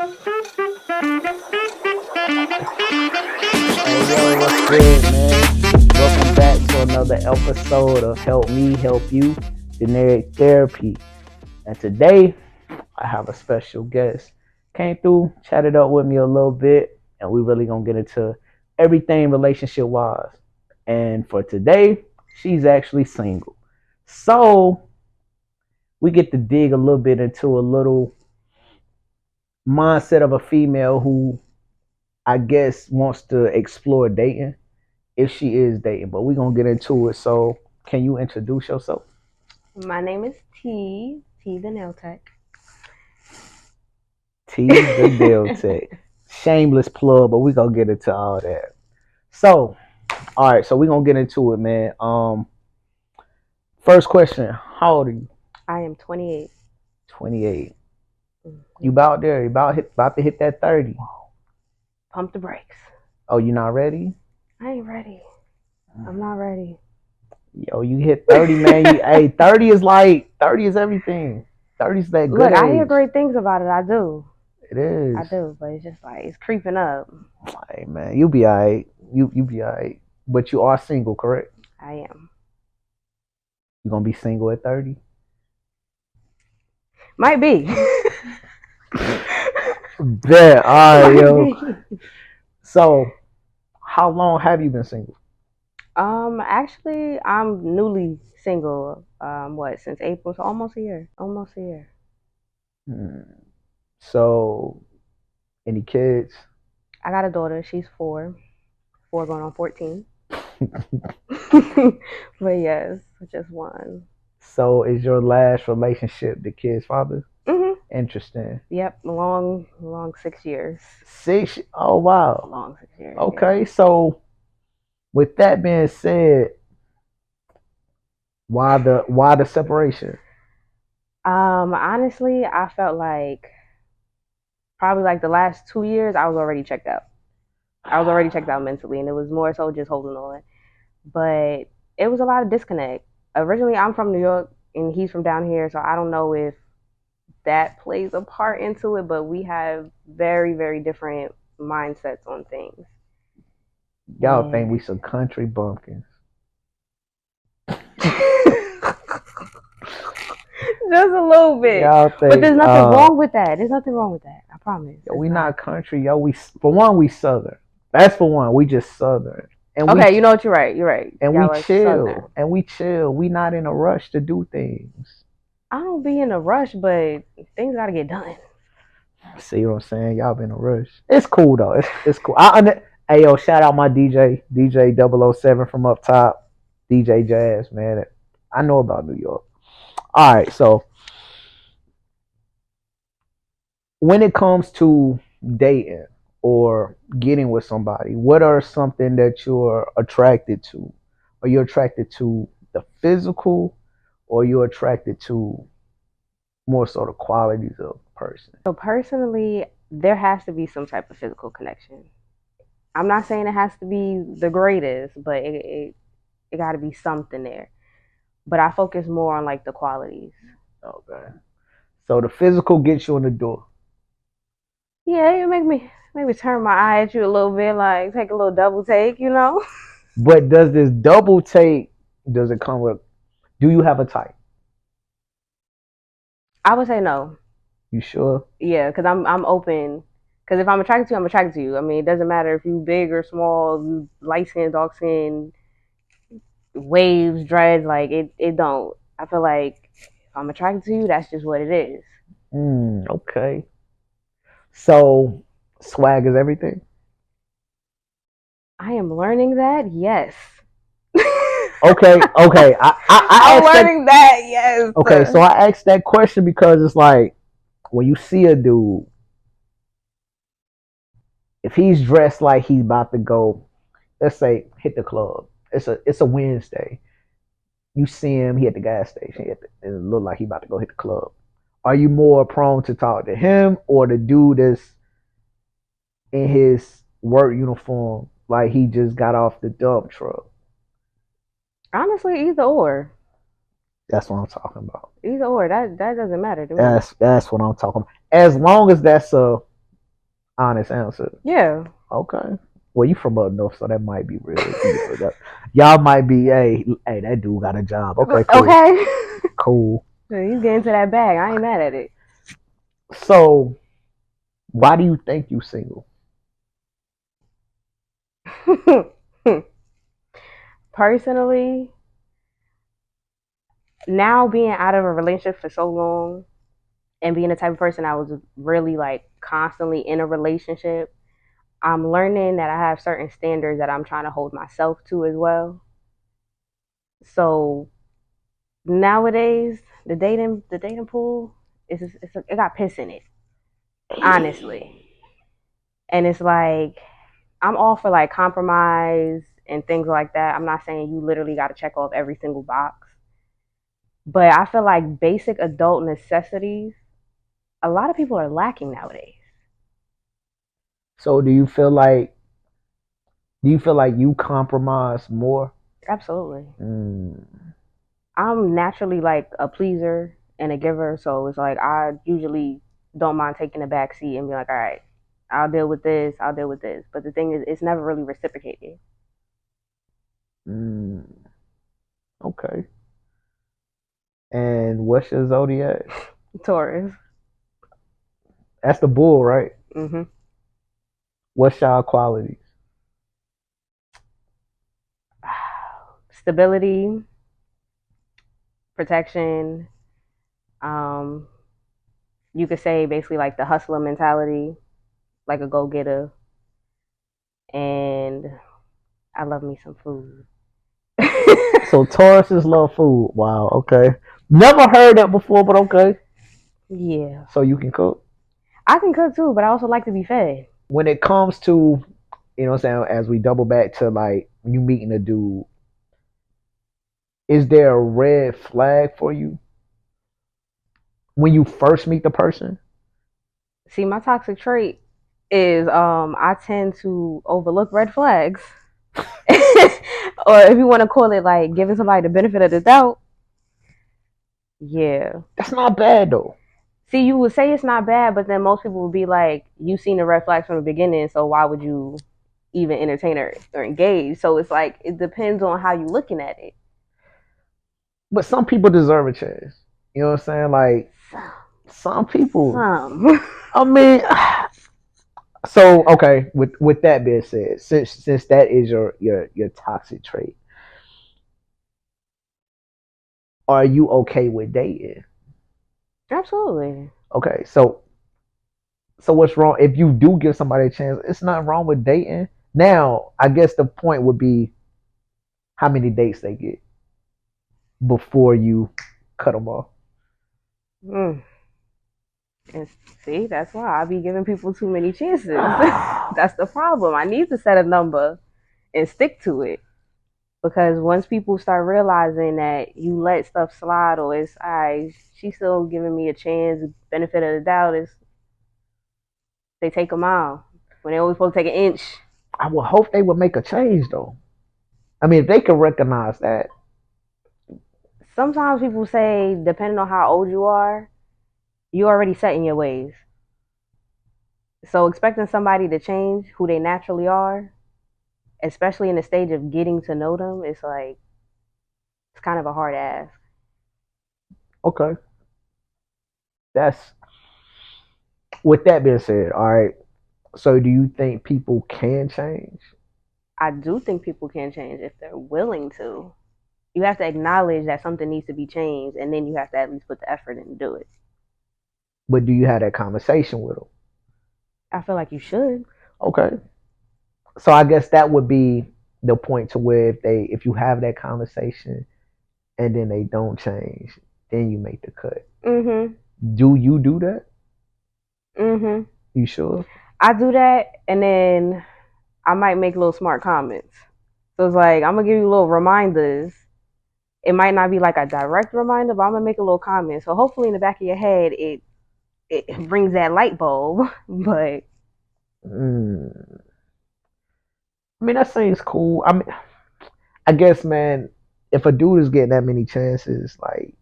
Yo, what's good, man? Welcome back to another episode of Help Me Help You, Generic Therapy. And today, I have a special guest. Came through, chatted up with me a little bit, and we really gonna get into everything relationship wise. And for today, she's actually single. So we get to dig a little bit into a little mindset of a female who I guess wants to explore dating if she is dating, but we're gonna get into it. So can you introduce yourself? My name is T the nail tech. T the Nail Tech. Shameless plug, but we're gonna get into all that. So, all right, so we're gonna get into it, man. First question, how old are you? I am 28. 28. You about there, you about to hit that 30. Pump the brakes. Oh, you not ready? I ain't ready. I'm not ready. Yo, you hit 30, man. Hey, 30 is like 30 is everything. 30 is that good Look, age. I hear great things about it. I do. It is. I do, but it's just like it's creeping up. Hey, man, you'll be alright. You be alright. But you are single, correct? I am. You gonna be single at 30? Might be. Bet. All right, Might yo. be. So, how long have you been single? Actually, I'm newly single. Since April? So almost a year. Almost a year. Hmm. So, any kids? I got a daughter. She's 4. 4 going on 14. But yes, just one. So, is your last relationship the kid's father? Mhm. Interesting. Yep, long 6 years. 6? Oh, wow. Long 6 years. Okay, Yeah. so with that being said, why the separation? Honestly, I felt like probably like the last 2 years, I was already checked out. I was already checked out mentally, and it was more so just holding on. But it was a lot of disconnect. Originally, I'm from New York, and he's from down here, so I don't know if that plays a part into it. But we have very, very different mindsets on things. Y'all think we some country bumpkins? Just a little bit. Y'all think, but there's nothing wrong with that. There's nothing wrong with that. I promise. Yo, we not country, yo. We for one, we southern. That's for one. We just southern. And okay, you know what? You're right. You're right. And Y'all we are chill. southern. And we chill. We not in a rush to do things. I don't be in a rush, but things gotta get done. See what I'm saying? Y'all been in a rush. It's cool though. It's cool. Hey yo, shout out my DJ 007 from up top, DJ Jazz, man. I know about New York. All right, so when it comes to dating or getting with somebody, what are something that you're attracted to? Are you attracted to the physical, or you're attracted to more so the qualities of a person? So personally, there has to be some type of physical connection. I'm not saying it has to be the greatest, but it got to be something there. But I focus more on like the qualities. Okay. So the physical gets you in the door. Yeah, it make me turn my eye at you a little bit, like take a little double take, you know. But does this double take? Does it come with? Do you have a type? I would say no. You sure? Yeah, because I'm open. Because if I'm attracted to you, I'm attracted to you. I mean, it doesn't matter if you big or small, you light skin, dark skin, waves, dreads. Like it don't. I feel like if I'm attracted to you, that's just what it is. Okay. So swag is everything. I am learning that. Yes. Okay. I'm learning that. Yes. Okay, so I asked that question because it's like when you see a dude, if he's dressed like he's about to go, let's say hit the club. It's a Wednesday. You see him, he at the gas station. It look like he about to go hit the club. Are you more prone to talk to him or the dude that's in his work uniform, like he just got off the dump truck? Honestly, either or. That's what I'm talking about. Either or. That doesn't matter to me. That's what I'm talking about. As long as that's a Honest answer. Yeah. Okay. Well, you from up north, so that might be real. Y'all might be, hey, that dude got a job. Okay, cool, Okay. cool. He's getting to that bag. I ain't mad at it. So, why do you think you single? Personally, now being out of a relationship for so long and being the type of person I was really like constantly in a relationship, I'm learning that I have certain standards that I'm trying to hold myself to as well. So nowadays, the dating pool it got piss in it, honestly. And it's like I'm all for like compromise and things like that. I'm not saying you literally got to check off every single box, but I feel like basic adult necessities a lot of people are lacking nowadays. So, you compromise more? Absolutely. Mm, I'm naturally like a pleaser and a giver, so it's like I usually don't mind taking a back seat and be like, all right, I'll deal with this, I'll deal with this. But the thing is, it's never really reciprocated. mm, okay. And what's your zodiac? Taurus. That's the bull, right? Hmm. What's y'all qualities? Stability, protection. Um, you could say basically like the hustler mentality, like a go getter, and I love me some food. So Tauruses love food. Wow. Okay. Never heard that before, but okay. Yeah, So you can cook. I can cook too, but I also like to be fed. When it comes to, what I'm saying, as we double back to like you meeting a dude, is there a red flag for you when you first meet the person? See, my toxic trait is I tend to overlook red flags. Or if you want to call it like giving somebody the benefit of the doubt, yeah. That's not bad though. See, you would say it's not bad, but then most people would be like, "You seen the red flags from the beginning, so why would you even entertain or engage?" So it's like it depends on how you looking at it. But some people deserve a chance. You know what I'm saying? Like some people. Some. I mean, so okay. With that being said, since that is your toxic trait, are you okay with dating? Absolutely. Okay, so what's wrong if you do give somebody a chance? It's not wrong with dating. Now, I guess the point would be how many dates they get before you cut them off. Mm. And see, that's why I be giving people too many chances. That's the problem. I need to set a number and stick to it. Because once people start realizing that you let stuff slide or it's she's still giving me a chance, benefit of the doubt is they take a mile when they always supposed to take an inch. I would hope they would make a change though. I mean, if they could recognize that. Sometimes people say, depending on how old you are, you already set in your ways. So expecting somebody to change who they naturally are, especially in the stage of getting to know them, it's like it's kind of a hard ask. Okay, that's with that being said. All right. So, do you think people can change? I do think people can change if they're willing to. You have to acknowledge that something needs to be changed, and then you have to at least put the effort in to do it. But do you have that conversation with them? I feel like you should. Okay. So I guess that would be the point to where if you have that conversation and then they don't change, then you make the cut. Mhm. Do you do that? Mhm. You sure? I do that, and then I might make little smart comments. So it's like I'm gonna give you little reminders. It might not be like a direct reminder, but I'm gonna make a little comment. So hopefully, in the back of your head, it brings that light bulb. But Mm. I mean, that seems cool. I mean, I guess, man, if a dude is getting that many chances, like,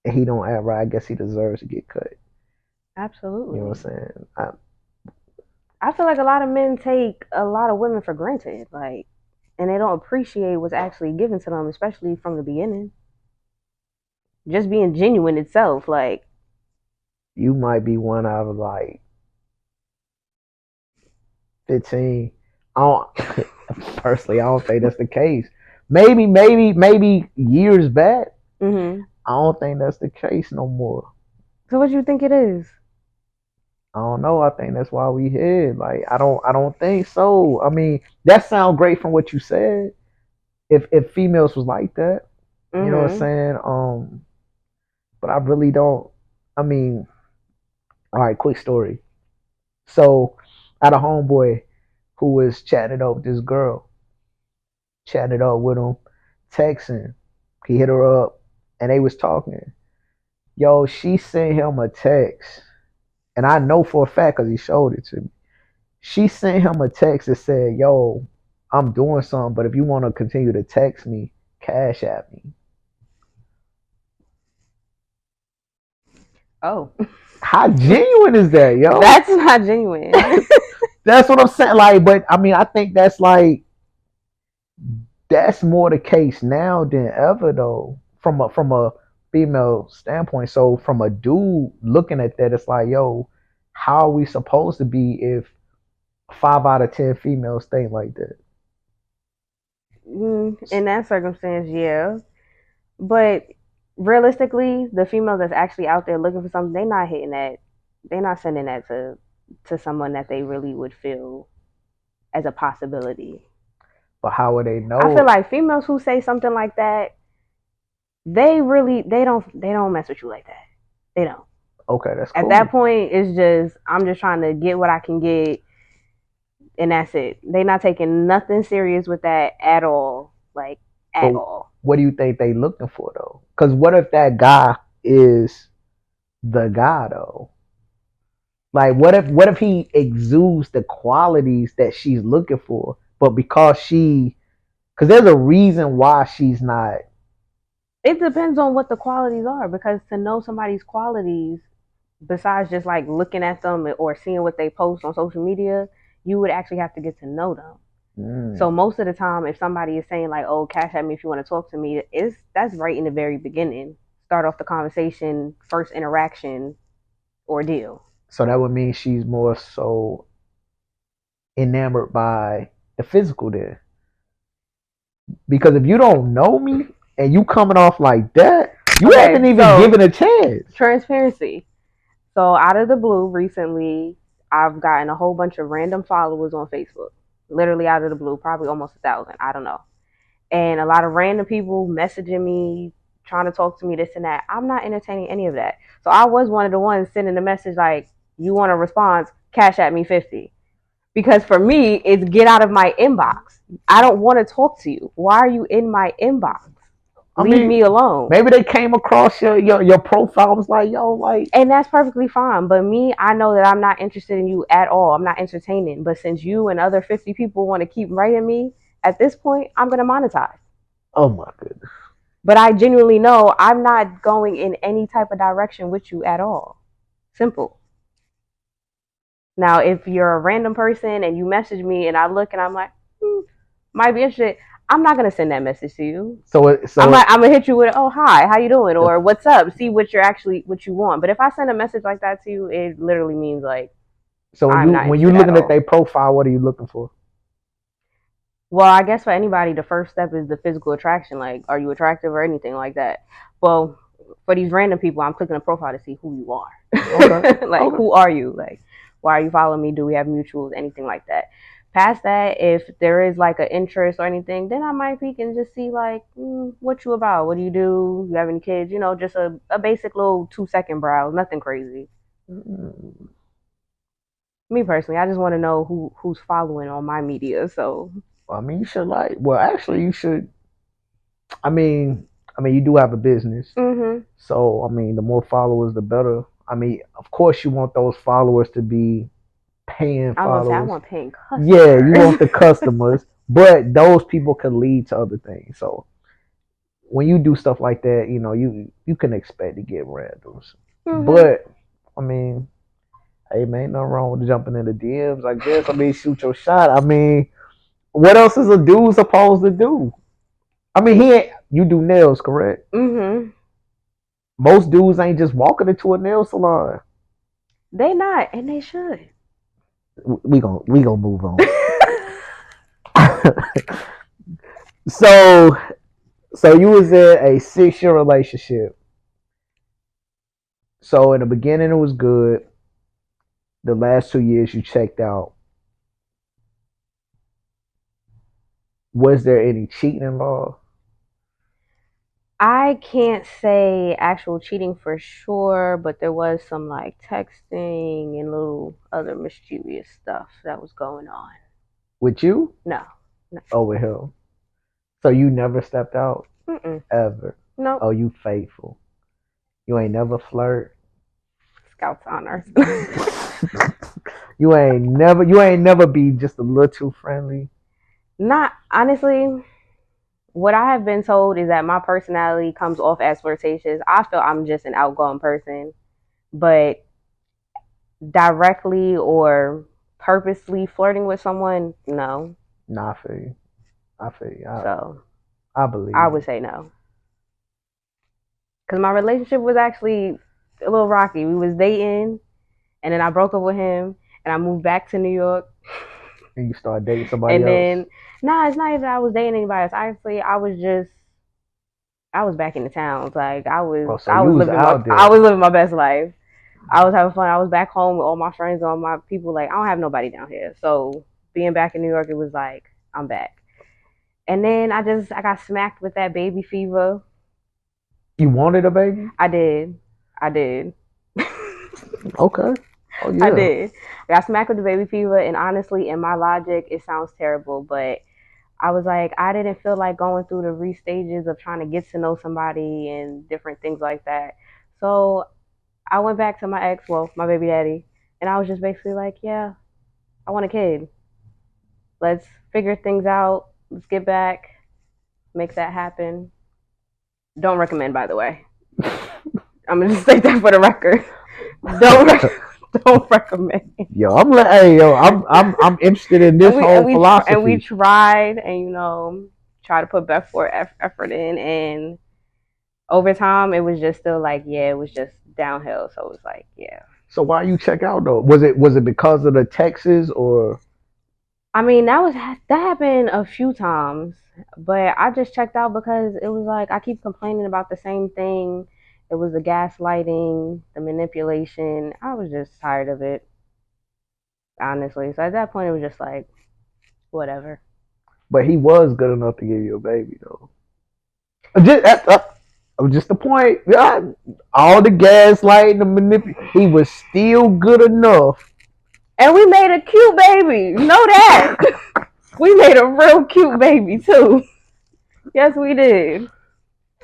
and he don't act right, I guess he deserves to get cut. You know what absolutely. I'm saying? I feel like a lot of men take a lot of women for granted, like, and they don't appreciate what's actually given to them, especially from the beginning. Just being genuine itself, like, You might be one out of like 15. I don't personally. I don't think that's the case. Maybe years back. mm-hmm. I don't think that's the case no more. So what do you think it is? I don't know. I think that's why we here. Like I don't think so. I mean, that sounds great from what you said. If females was like that, you know what I'm Mm-hmm. saying? But I really don't. I mean, all right, quick story. So I had a homeboy who was chatting up with this girl, chatting it up with him, texting. He hit her up and they was talking. Yo, she sent him a text. And I know for a fact because he showed it to me. She sent him a text that said, yo, I'm doing something, but if you want to continue to text me, cash at me. Oh, How genuine is that, yo? that's not genuine. That's what I'm saying. Like, but I mean, I think that's like that's more the case now than ever though, from a female standpoint. So from a dude looking at that, it's like, yo, how are we supposed to be if 5 out of 10 females think like that? In that circumstance, yeah. But realistically, the female that's actually out there looking for something, they not hitting that. They're not sending that to someone that they really would feel as a possibility. But how would they I know feel it? like females who say something like that, they don't mess with you like that. They don't. Okay, that's At that cool. point, it's just I'm just trying to get what I can get, and that's it. They not taking nothing serious with that at all, like at But all. what do you think they looking for though? Because what if that guy is the guy though? Like what if he exudes the qualities that she's looking for, but because there's a reason why she's not. It depends on what the qualities are, because to know somebody's qualities, besides just like looking at them or seeing what they post on social media, you would actually have to get to know them. So Mm. most of the time, if somebody is saying like, "Oh, cash at me if you want to talk to me," is that's right in the very beginning. Start off the conversation, first interaction, ordeal. So that would mean she's more so enamored by the physical there. Because if you don't know me and you coming off like that, you haven't Okay, even so given a chance. transparency. So out of the blue, recently, I've gotten a whole bunch of random followers on Facebook. Literally out of the blue, probably almost 1,000. I don't know. And a lot of random people messaging me, trying to talk to me, this and that. I'm not entertaining any of that. So I was one of the ones sending a message like, "You want a response? Cash at me 50." Because for me, it's get out of my inbox. I don't want to talk to you. Why are you in my inbox? I Leave mean, me alone. maybe they came across your profile was like, yo, like, And that's perfectly fine. But me, I know that I'm not interested in you at all. I'm not entertaining. But since you and other 50 people want to keep writing me, at this point, I'm going to monetize. oh my goodness. But I genuinely know I'm not going in any type of direction with you at all. Simple. Now, if you're a random person and you message me and I look and I'm like, might be interested, I'm not gonna send that message to you. So it, I'm so like, I'm gonna hit you with, "Oh, hi, how you doing?" the or "What's up?" See what you want. But if I send a message like that to you, it literally means like so when I'm you not when you interested at looking at all. their profile, what are you looking for? Well, I guess for anybody, the first step is the physical attraction. Like, are you attractive or anything like that? Well, for these random people, I'm clicking a profile to see who you Okay, are. Like, okay. who are you? Like, why are you following me? Do we have mutuals? Anything like that. Past that, if there is like an interest or anything, then I might peek and just see like, what you about? What do? You have any kids? Just a basic little 2-second browse. Nothing crazy. Mm. Me personally, I just want to know who's following on my media. So, I mean, you should like. Well, actually, you should. I mean, you do have a business, mhm. so I mean, the more followers, the better. I mean, of course, you want those followers to be paying I was gonna say I followers. want paying Yeah, you customers. want the customers, but those people can lead to other things. So when you do stuff like that, you can expect to get randoms. Mhm. But I mean, Hey man, ain't nothing wrong with jumping in the DMs. I guess. I mean, shoot your shot. I mean, what else is a dude supposed to do? I mean, he ain't. You do nails, correct? Mm-hmm. Most dudes ain't just walking into a nail salon. They not, and they should. We gonna move on. so so you was in a 6 year relationship. So in the beginning it was good. The last 2 years you checked out. Was there any cheating involved? I can't say actual cheating for sure, but there was some like texting and little other mischievous stuff that was going on. With you? No, no. Oh, with him. So you never stepped out Mm-mm. ever. Nope. Oh, you faithful. You ain't never flirt. Scouts honors. You ain't never be just a little too friendly. Not honestly. What I have been told is that my personality comes off as flirtatious. I feel I'm just an outgoing person, but directly or purposely flirting with someone, no. Nah, I feel you. I feel you. So I believe I you. would say no. Because my relationship was actually a little rocky. We was dating, and then I broke up with him, and I moved back to New York. And you start dating somebody And else. then, nah, it's not even that I was dating anybody else. Actually, I was back in the towns. Like Oh, so you was out I there. was living my best life. I was having fun. I was back home with all my friends, all my people. Like I don't have nobody down here. So being back in New York, it was like I'm back. And then I got smacked with that baby fever. You wanted a baby? I did. I did. Okay. Oh I yeah. did. I got smacked with the baby fever, and honestly, in my logic, it sounds terrible, but I was like, I didn't feel like going through the re-stages of trying to get to know somebody and different things like that. So I went back to my ex, well, my baby daddy, and I was just basically like, yeah, I want a kid. Let's figure things out. Let's get back, make that happen. Don't recommend, by the way. I'm gonna just state that for the record. Don't don't recommend. Yo, I'm interested in this whole And we philosophy. tried, and try to put best for effort in, and over time, it was just still like, yeah, it was just downhill. So it was like, yeah. So why you check out though? Was it because of the Texas or I mean, that happened a few times, but I just checked out because it was like I keep complaining about the same thing. It was the gaslighting, the manipulation. I was just tired of it, honestly. So at that point, it was just like, whatever. but he was good enough to give you a baby though. Just the point. Yeah, all the gaslighting, the manipulation. He was still good enough. And we made a cute baby. You know that. We made a real cute baby too. Yes, we did.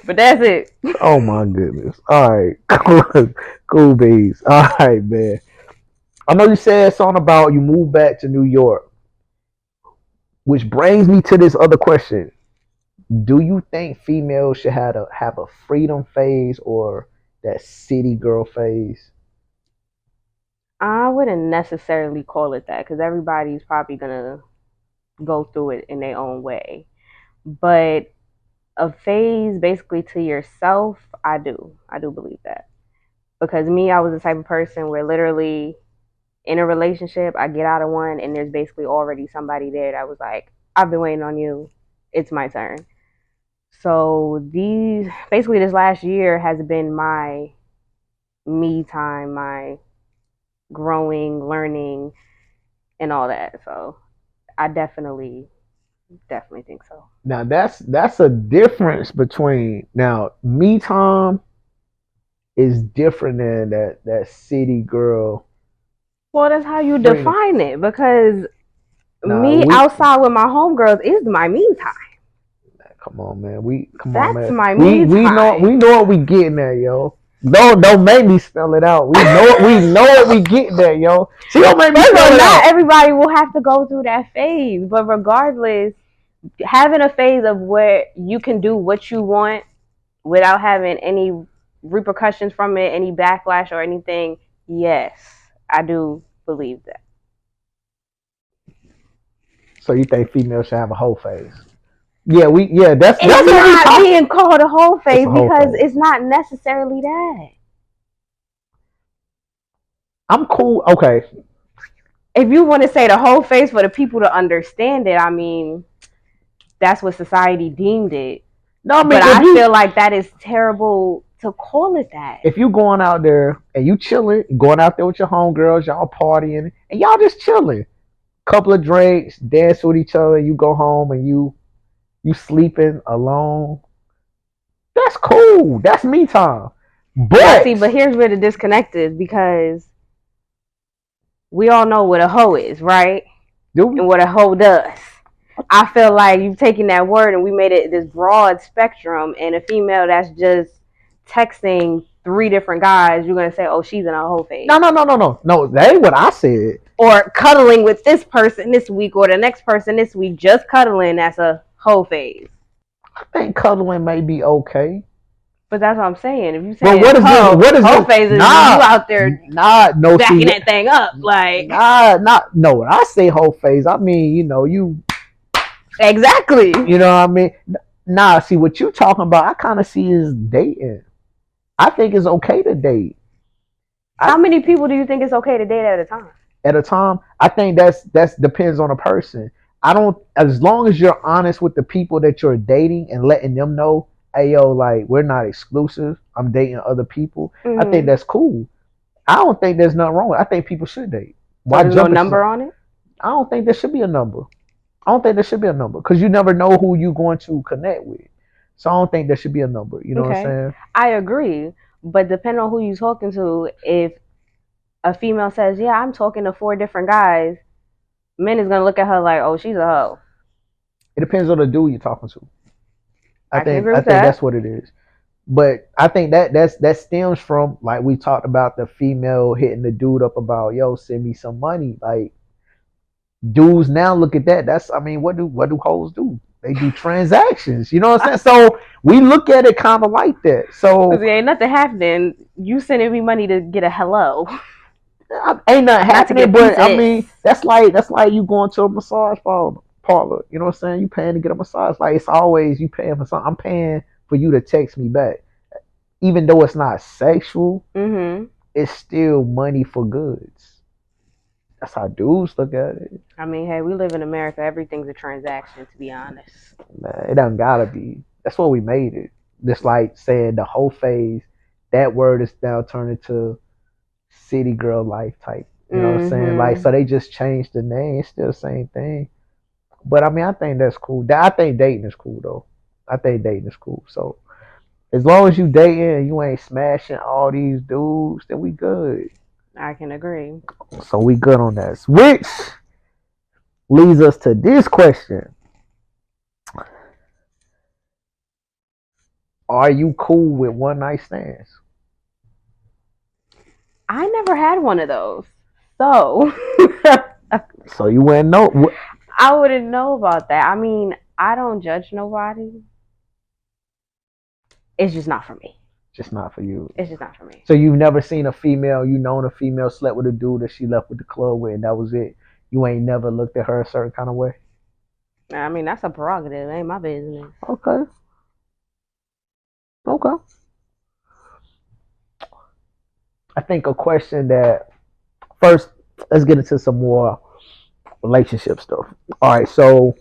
But that's it. Oh my goodness. All right, cool beans. All right, man. I know you said something about you moved back to New York, which brings me to this other question. Do you think females should have a freedom phase or that city girl phase? I wouldn't necessarily call it that because everybody's probably gonna go through it in their own way. But a phase basically to yourself, I do. I do believe that. Because me, I was the type of person where literally in a relationship, I get out of one and there's basically already somebody there that was like, I've been waiting on you. It's my turn. So this last year has been my me time, my growing, learning, and all that. So I definitely think so. Now that's a difference between now me time is different than that city girl Well, that's how you freedom. define it because Nah, me outside with my homegirls is my me time. come on, man. We come on, That's man. my We me we know time. we know what we getting at, yo. Don't make me spell it out. We know what we getting at, yo. She don't make me First of spell all, it not out. everybody will have to go through that phase, but regardless, having a phase of where you can do what you want without having any repercussions from it, any backlash or anything, yes, I do believe that. So you think females should have a whole phase? Yeah, that's It's what we not talk. being called a whole It's phase a whole because phase. it's not necessarily that. I'm cool. Okay. If you want to say the whole phase for the people to understand it, I mean, that's what society deemed it. No, I mean But I feel like that is terrible to call it that. if you going out there and you chilling, going out there with your homegirls, y'all partying, and y'all just chilling, couple of drinks, dance with each other, you go home and you sleeping alone. That's cool. That's me time. Yeah, But see, but here's where the disconnect is because we all know what a hoe is, right? do we? And what a hoe does. I feel like you've taken that word and we made it this broad spectrum, and a female that's just texting 3 different guys, you're gonna say, "Oh, she's in a hoe phase." No. That ain't what I said. Or cuddling with this person this week or the next person this week, just cuddling, that's a hoe phase. I think cuddling may be okay. But that's what I'm saying. If you say But what is this? What is hoe this? phase is you Nah, out there no. backing See, that thing up, like no. When I say whole phase, I mean you. exactly. You know what I mean? Nah. See what you talking about? I kind of see is dating. I think it's okay to date. How many people do you think it's okay to date at a time? At a time, I think that's depends on a person. I don't as long as you're honest with the people that you're dating and letting them know, hey yo, like we're not exclusive. I'm dating other people. I think that's cool. I don't think there's nothing wrong with it. I think people should date. So Why there's no jump into number something? on it? I don't think there should be a number. I don't think there should be a number because you never know who you're going to connect with. So I don't think there should be a number. You know what I'm Okay. saying? I agree. But depending on who you're talking to, if a female says, "Yeah, I'm talking to 4 different guys," men is gonna look at her like, "Oh, she's a hoe." It depends on the dude you're talking to. I can agree I with think that. that's what it is. But I think that stems from like we talked about the female hitting the dude up about yo send me some money. Like dudes now look at that. That's I mean what do hoes do? They do transactions. You know what I'm saying? So we look at it kind of like that. So Cause there ain't nothing happening. You sending me money to get a hello, ain't nothing not to happening. get But I pieces. mean that's like you going to a massage parlor. You know what I'm saying? You paying to get a massage. Like it's always you paying for something. I'm paying for you to text me back, even though it's not sexual. It's still money for goods. That's how dudes look at it. I mean, hey, we live in America. Everything's a transaction, to be honest. Man, it doesn't gotta be. That's what we made it. Just like saying the whole phase, that word is now turned into city girl life type. You know what I'm saying? Like, so they just changed the name. It's still the same thing. But I mean, I think that's cool. I think dating is cool though. I think dating is cool. So as long as you dating and you ain't smashing all these dudes, then we good. I can agree. So we good on that. Which leads us to this question. Are you cool with one night stands? I never had one of those, so So you wouldn't know. I wouldn't know about that. I mean, I don't judge nobody. It's just not for me. Just not for you. It's just not for me. So you've never seen a female, you known a female slept with a dude that she left with the club with, and that was it. You ain't never looked at her a certain kind of way. I mean, that's a prerogative. It ain't my business. Okay. Okay. I think a question that first, let's get into some more relationship stuff. All right. So,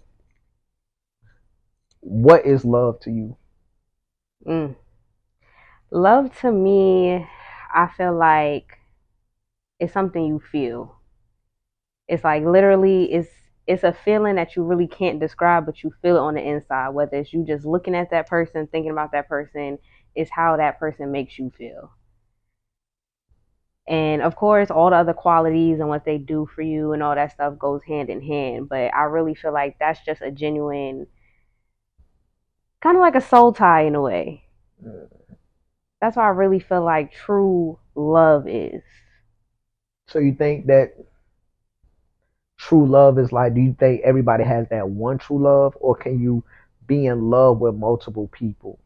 what is love to you? Love to me, I feel like it's something you feel. It's like literally, it's a feeling that you really can't describe, but you feel it on the inside. Whether it's you just looking at that person, thinking about that person, it's how that person makes you feel. And of course, all the other qualities and what they do for you and all that stuff goes hand in hand. But I really feel like that's just a genuine, kind of like a soul tie in a way. That's what I really feel like true love is. So you think that true love is like? Do you think everybody has that one true love, or can you be in love with multiple people?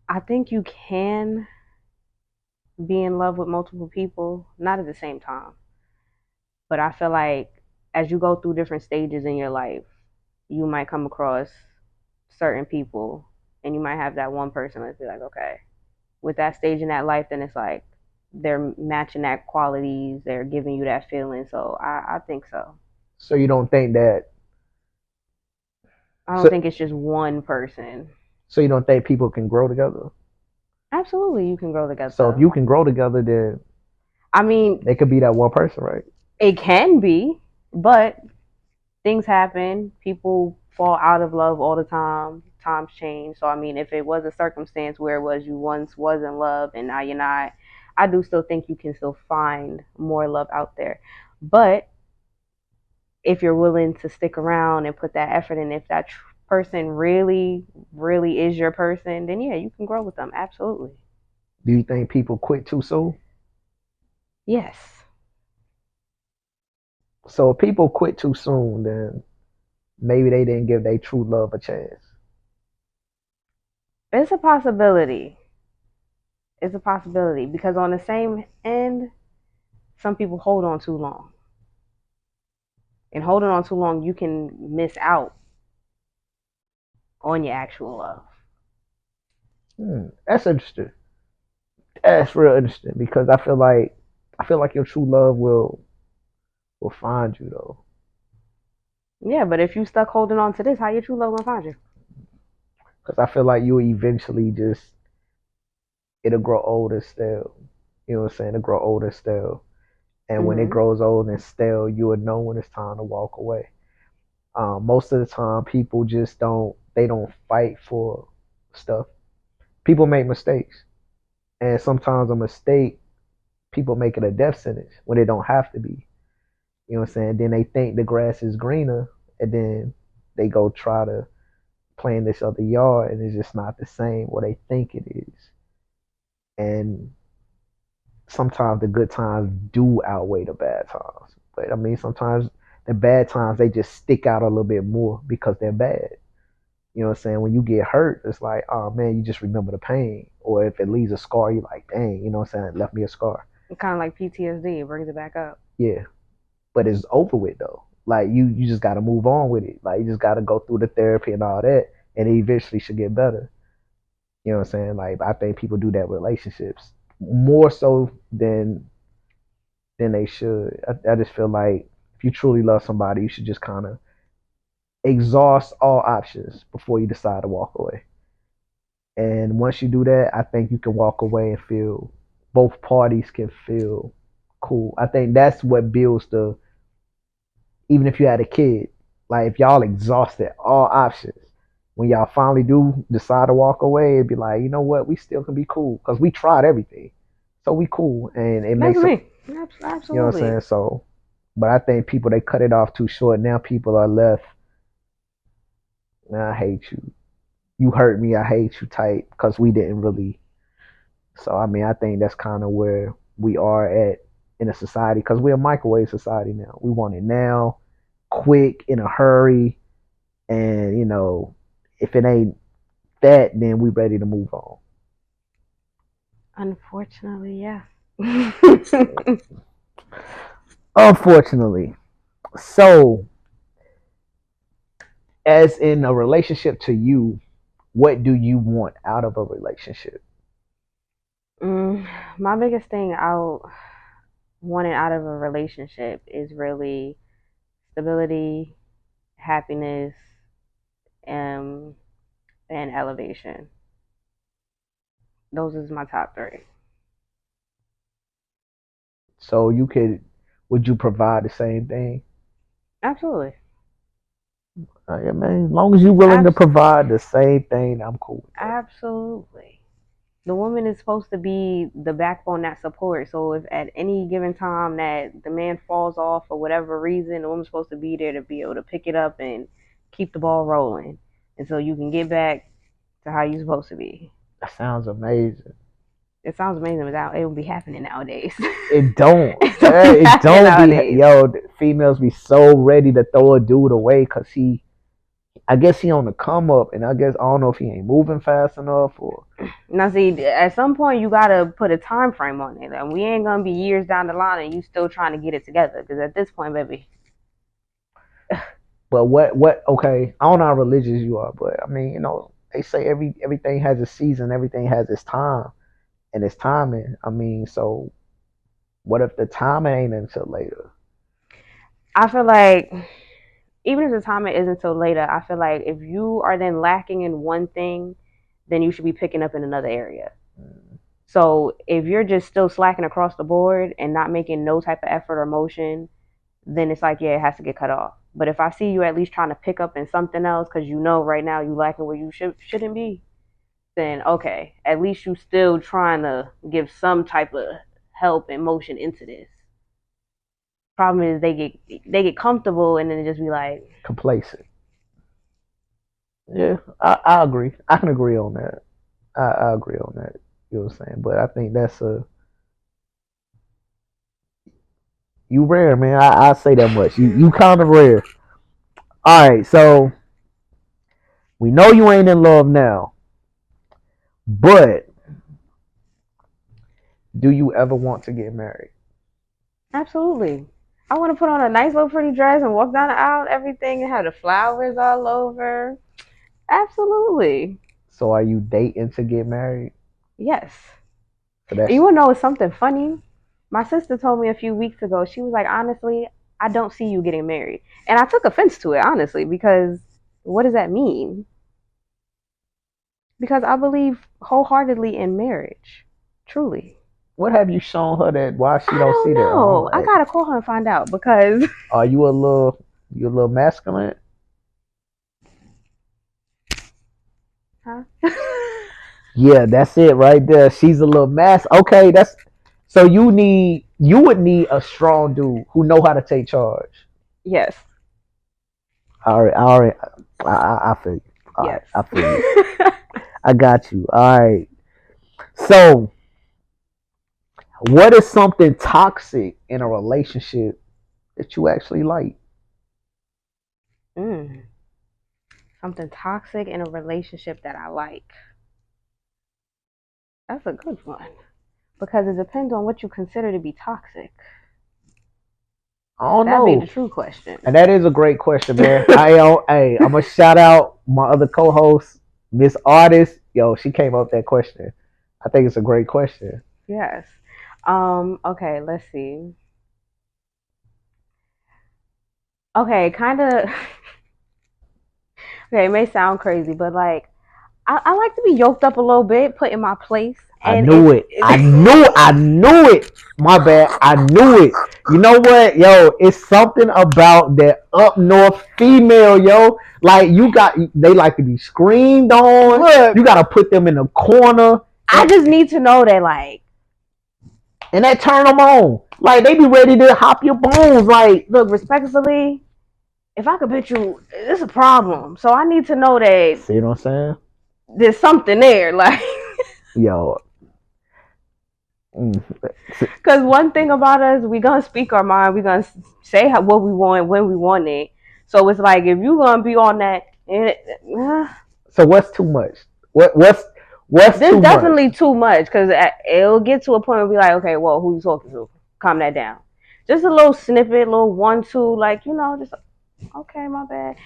I think you can be in love with multiple people, not at the same time. But I feel like as you go through different stages in your life, you might come across certain people and you might have that one person that's be like, okay, with that stage in that life, then it's like they're matching that qualities, they're giving you that feeling. So I think so. So you don't think that? I don't So, think it's just one person. so you don't think people can grow together? Absolutely, you can grow So if together. you can grow together, then I mean, they could be that one person, right? it can be, but things happen. People fall out of love all the time. Times change. So I mean, if it was a circumstance where it was you once was in love and now you're not, I do still think you can still find more love out there. But if you're willing to stick around and put that effort in, if that person really, really is your person, then yeah, you can grow with them. Absolutely. Do you think people quit too soon? Yes. So if people quit too soon, then maybe they didn't give their true love a chance. It's a possibility. It's a possibility because on the same end, some people hold on too long. And holding on too long, you can miss out on your actual love. That's interesting. That's real interesting because I feel like your true love will find you though. Yeah, but if you stuck holding on to this, how your true love gonna find you? Because I feel like you eventually just it'll grow old and stale. You know what I'm saying? It'll grow old and stale. And when it Mm-hmm. grows old and stale, you will know when it's time to walk away. Most of the time, people just don't fight for stuff. People make mistakes, and sometimes a mistake people make it a death sentence when it don't have to be. You know what I'm saying? Then they think the grass is greener, and then they go try to play in this other yard, and it's just not the same what they think it is. And sometimes the good times do outweigh the bad times. But I mean, sometimes the bad times they just stick out a little bit more because they're bad. You know what I'm saying? When you get hurt, it's like, oh man, you just remember the pain. Or if it leaves a scar, you're like, dang, you know what I'm saying? It left me a scar. Kind of like PTSD, it brings it back up. Yeah. But it's over with though. Like you just gotta move on with it. Like you just gotta go through the therapy and all that, and it eventually should get better. You know what I'm saying? Like I think people do that with relationships more so than they should. I just feel like if you truly love somebody, you should just kind of exhaust all options before you decide to walk away. And once you do that, I think you can walk away and feel both parties can feel cool. I think that's what builds the even if you had a kid, like if y'all exhausted all options, when y'all finally do decide to walk away, it'd be like, you know what, we still can be cool because we tried everything, so we cool, and it That's makes them, me. you know what I'm Absolutely. saying. So, but I think people they cut it off too short. Now people are left. Man, I hate you. You hurt me. I hate you. Type because we didn't really. So I mean, I think that's kind of where we are at in a society because we're a microwave society now. We want it now, quick, in a hurry, and if it ain't that, then we ready to move on. Unfortunately, yeah. Unfortunately. So, as in a relationship to you, what do you want out of a relationship? My biggest thing I wanted out of a relationship is really stability, happiness, um, and elevation. Those is my top three. So would you provide the same thing? Absolutely. Yeah, man. As long as you're willing to Abs- provide the same thing, I'm cool with that. Absolutely. The woman is supposed to be the backbone that supports. So if at any given time that the man falls off for whatever reason, the woman's supposed to be there to be able to pick it up and keep the ball rolling. And so you can get back to how you're supposed to be. That sounds amazing. It sounds amazing, but it would be happening nowadays. It don't. It don't be It happening don't be. nowadays. Yo, females be so ready to throw a dude away because he I guess he on the come up, and I guess I don't know if he ain't moving fast enough or. Now, see, at some point you gotta put a time frame on it, and we ain't gonna be years down the line and you still trying to get it together. Because at this point, baby. But what? Okay, I don't know how religious you are, but I mean, they say everything has a season, everything has its time and its timing. I mean, so what if the timing ain't until later? I feel like even if the timing isn't until later, I feel like if you are then lacking in one thing, then you should be picking up in another area. So if you're just still slacking across the board and not making no type of effort or motion, then it's like, yeah, it has to get cut off. But if I see you at least trying to pick up in something else because you know right now you lacking where you shouldn't be, then okay, at least you still trying to give some type of help and motion into this. Problem is they get comfortable and then just be like Complacent. Yeah, I agree. I can agree on that. I agree on that. You know what I'm saying? But I think that's you rare, man. I say that much. You kind of rare. All right, so we know you ain't in love now, but do you ever want to get married? absolutely. I want to put on a nice little pretty dress and walk down the aisle, everything, and have the flowers all over. Absolutely. So are you dating to get married? Yes. So that's You want to know something funny? My sister told me a few weeks ago, she was like, honestly, I don't see you getting married. And I took offense to it, honestly, because what does that mean? Because I believe wholeheartedly in marriage. Truly. what have you shown her that why she I don't see don't that? know. I gotta call her and find out because Are you a little masculine? huh? Yeah, that's it right there. She's a little mass. Okay, that's so you would need a strong dude who know how to take charge. Yes. All right, I feel you. All right, Yes. I feel you. I got you. All right. So, what is something toxic in a relationship that you actually like? mm. Something toxic in a relationship that I like. That's a good one. Because it depends on what you consider to be toxic. I don't That'd be know. the true question. And that is a great question, man. Hey, I'm gonna shout out my other co-host, Miss Artist. Yo, she came up with that question. I think it's a great question. Yes. Okay, let's see. Okay, kind of okay, it may sound crazy, but like I like to be yoked up a little bit, put in my place. I And knew it. I knew it. My bad. I knew it. You know what, yo? It's something about that up north female, yo. Like they like to be screamed on. Look, you gotta put them in a corner. I just need to know that, like, and that turn them on. Like they be ready to hop your bones. Like, look, respectfully, if I could bet you, it's a problem. So I need to know that. See what I'm saying? There's something there, like. Yo. Because one thing about us, we gonna speak our mind. We gonna say what we want when we want it. So it's like if you gonna be on that. So what's too much? What's There's definitely too much because it'll get to a point where we like, okay, well, who you talking to? Calm that down. Just a little snippet, little 1-2, like just okay, my bad.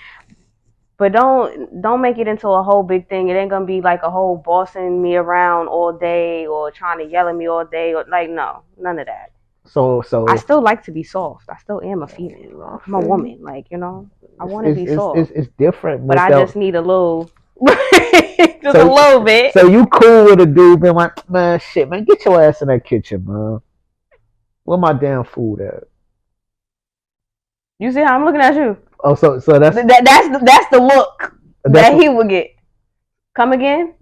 But don't make it into a whole big thing. It ain't gonna be like a whole bossing me around all day or trying to yell at me all day or like no, none of that. So I still like to be soft. I still am a female. I'm a woman. Like I want to be soft. It's different, but I just need a little, just a little bit. So you cool with a dude being like, man, shit, man, get your ass in that kitchen, man. Where my damn food at? You see how I'm looking at you? Oh, so that's the look that he would get. Come again?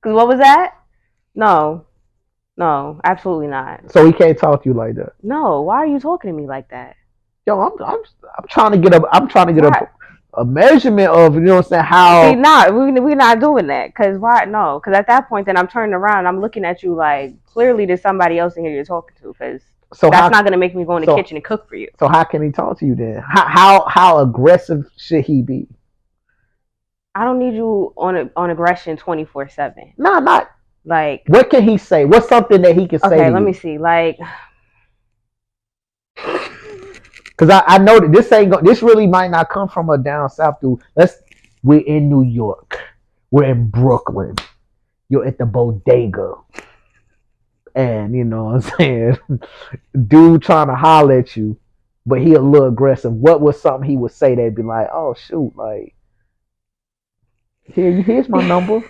Cause what was that? No, absolutely not. So he can't talk to you like that. No, why are you talking to me like that? Yo, I'm trying to get a measurement of what I'm saying how. See, we're not doing that. Cause why? No, cause at that point, then I'm turning around, and I'm looking at you like clearly there's somebody else in here you're talking to. Cause that's not gonna make me go in the kitchen and cook for you. So how can he talk to you then? How aggressive should he be? I don't need you on aggression 24/7. Nah, not. Like, What can he say? What's something that he can say okay, to let me you? see. Like, Because I know that this ain't this really might not come from a down south dude. We're in New York. We're in Brooklyn. You're at the bodega. And you know what I'm saying? Dude trying to holler at you, but he a little aggressive. What was something he would say that'd be like, oh shoot, like here's my number.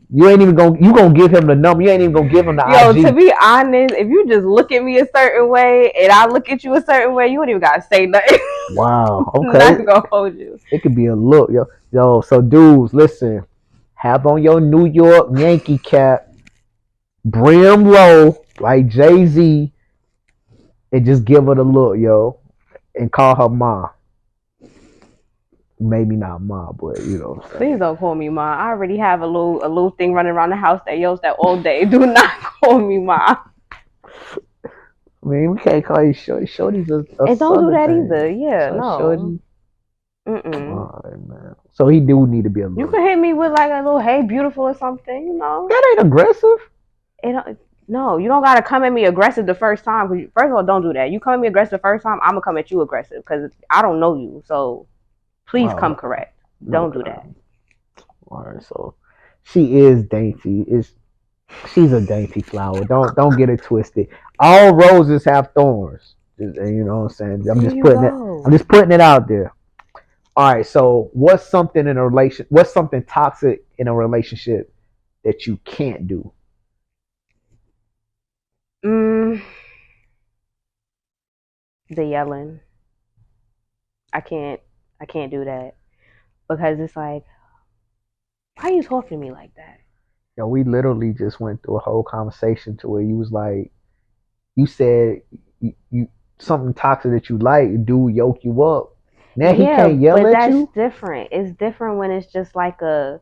You ain't even gonna give him the number. You ain't even gonna give him the yo, to IG. be honest, if you just look at me a certain way and I look at you a certain way, you don't even gotta say nothing. Wow. Okay. Not gonna hold you. It could be a look, yo. So dudes, listen. Have on your New York Yankee cap, brim low, like Jay-Z, and just give her the look, yo, and call her ma. Maybe not ma, but you know what I'm Please saying. don't call me ma. I already have a little thing running around the house that yells that all day. Do not call me ma. I mean, we can't call you shorty. Shorty's a And don't do southern that thing. either. Yeah, So no. shorty, Mm-mm. all right, man. So he do need to be a You little. could hit me with like a little "Hey, beautiful" or something. That ain't aggressive. It don't, no, you don't gotta come at me aggressive the first time. Cause first of all, don't do that. You come at me aggressive the first time, I'm gonna come at you aggressive because I don't know you. So please come Wow. correct. Don't do Okay. that. All right. So she is dainty. She's a dainty flower. Don't get it twisted. All roses have thorns. You know what I'm saying? There you I'm go. just putting it out there. All right. So what's something toxic in a relationship that you can't do? Mm, the yelling. I can't. I can't do that because it's like, why are you talking to me like that? Yo, we literally just went through a whole conversation to where you was like, you said you something toxic that you like, dude yoke you up. Now he Yeah, can't yell but at that's you. different. It's different when it's just like a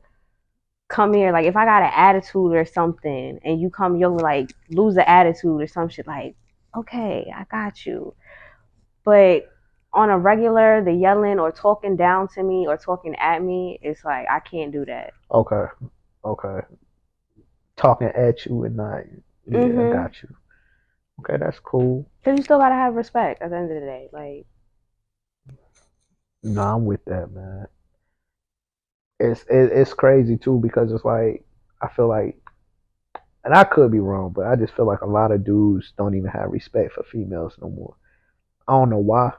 come here. Like if I got an attitude or something, and you come, you'll like lose the attitude or some shit. Like, okay, I got you. But on a regular, the yelling or talking down to me or talking at me, it's like I can't do that. Okay, okay. Talking at you and not. Yeah, I Mhm. got you. Okay, that's cool. Cause you still gotta have respect at the end of the day. Like, No, I'm with that, man. It's crazy too because it's like I feel like, and I could be wrong, but I just feel like a lot of dudes don't even have respect for females no more. I don't know why,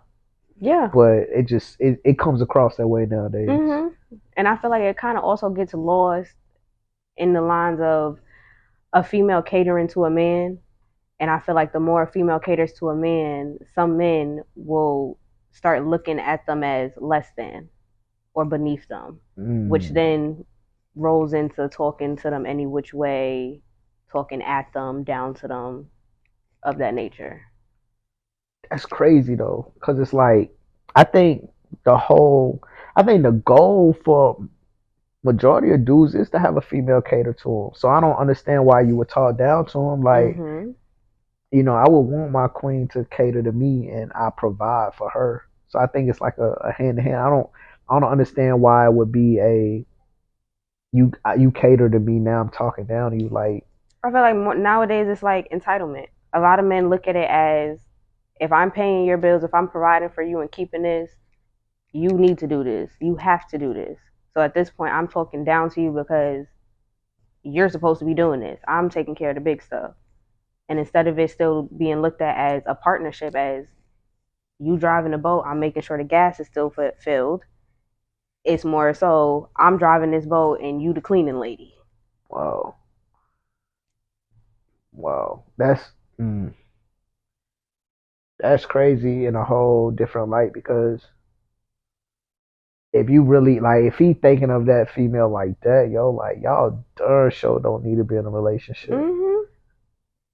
yeah. but it comes across that way nowadays. Mhm. And I feel like it kind of also gets lost in the lines of a female catering to a man. And I feel like the more a female caters to a man, some men will start looking at them as less than or beneath them, which Mm, then rolls into talking to them any which way, talking at them, down to them, of that nature. that's crazy though, because it's like I think the whole, I think the goal for majority of dudes is to have a female cater to them. So I don't understand why you would talk down to them. Like, Mm-hmm. I would want my queen to cater to me, and I provide for her. So I think it's like a hand to hand. I don't understand why it would be a you cater to me, now I'm talking down to you. Like, I feel like nowadays it's like entitlement. A lot of men look at it as if I'm paying your bills, if I'm providing for you and keeping this, you need to do this. You have to do this. So at this point, I'm talking down to you because you're supposed to be doing this. I'm taking care of the big stuff. And instead of it still being looked at as a partnership, as you driving the boat, I'm making sure the gas is still filled. It's more so I'm driving this boat and you the cleaning lady. wow, wow, that's crazy in a whole different light because if you really like, if he thinking of that female like that, yo, like y'all darn sure don't need to be in a relationship. Mm-hmm.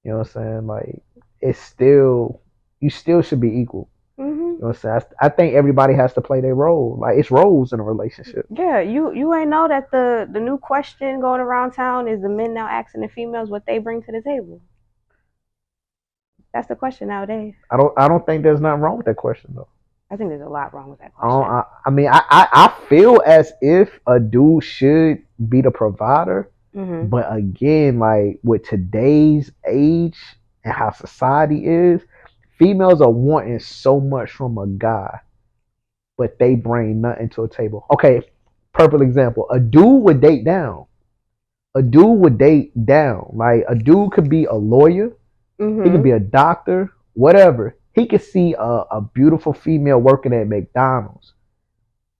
You know what I'm saying? Like, it's still, you still should be equal. Mm-hmm. You know what I'm saying? I think everybody has to play their role. Like, it's roles in a relationship. Yeah, you ain't know that the new question going around town is the men now asking the females what they bring to the table. That's the question nowadays. I don't think there's nothing wrong with that question though. I think there's a lot wrong with that I, don't, question. I feel as if a dude should be the provider, Mm-hmm. but again, like with today's age and how society is, females are wanting so much from a guy, but they bring nothing to a table. Okay, perfect example. A dude would date down. A dude would date down. Like a dude could be a lawyer, he could Mm-hmm. be a doctor, whatever. He could see a beautiful female working at McDonald's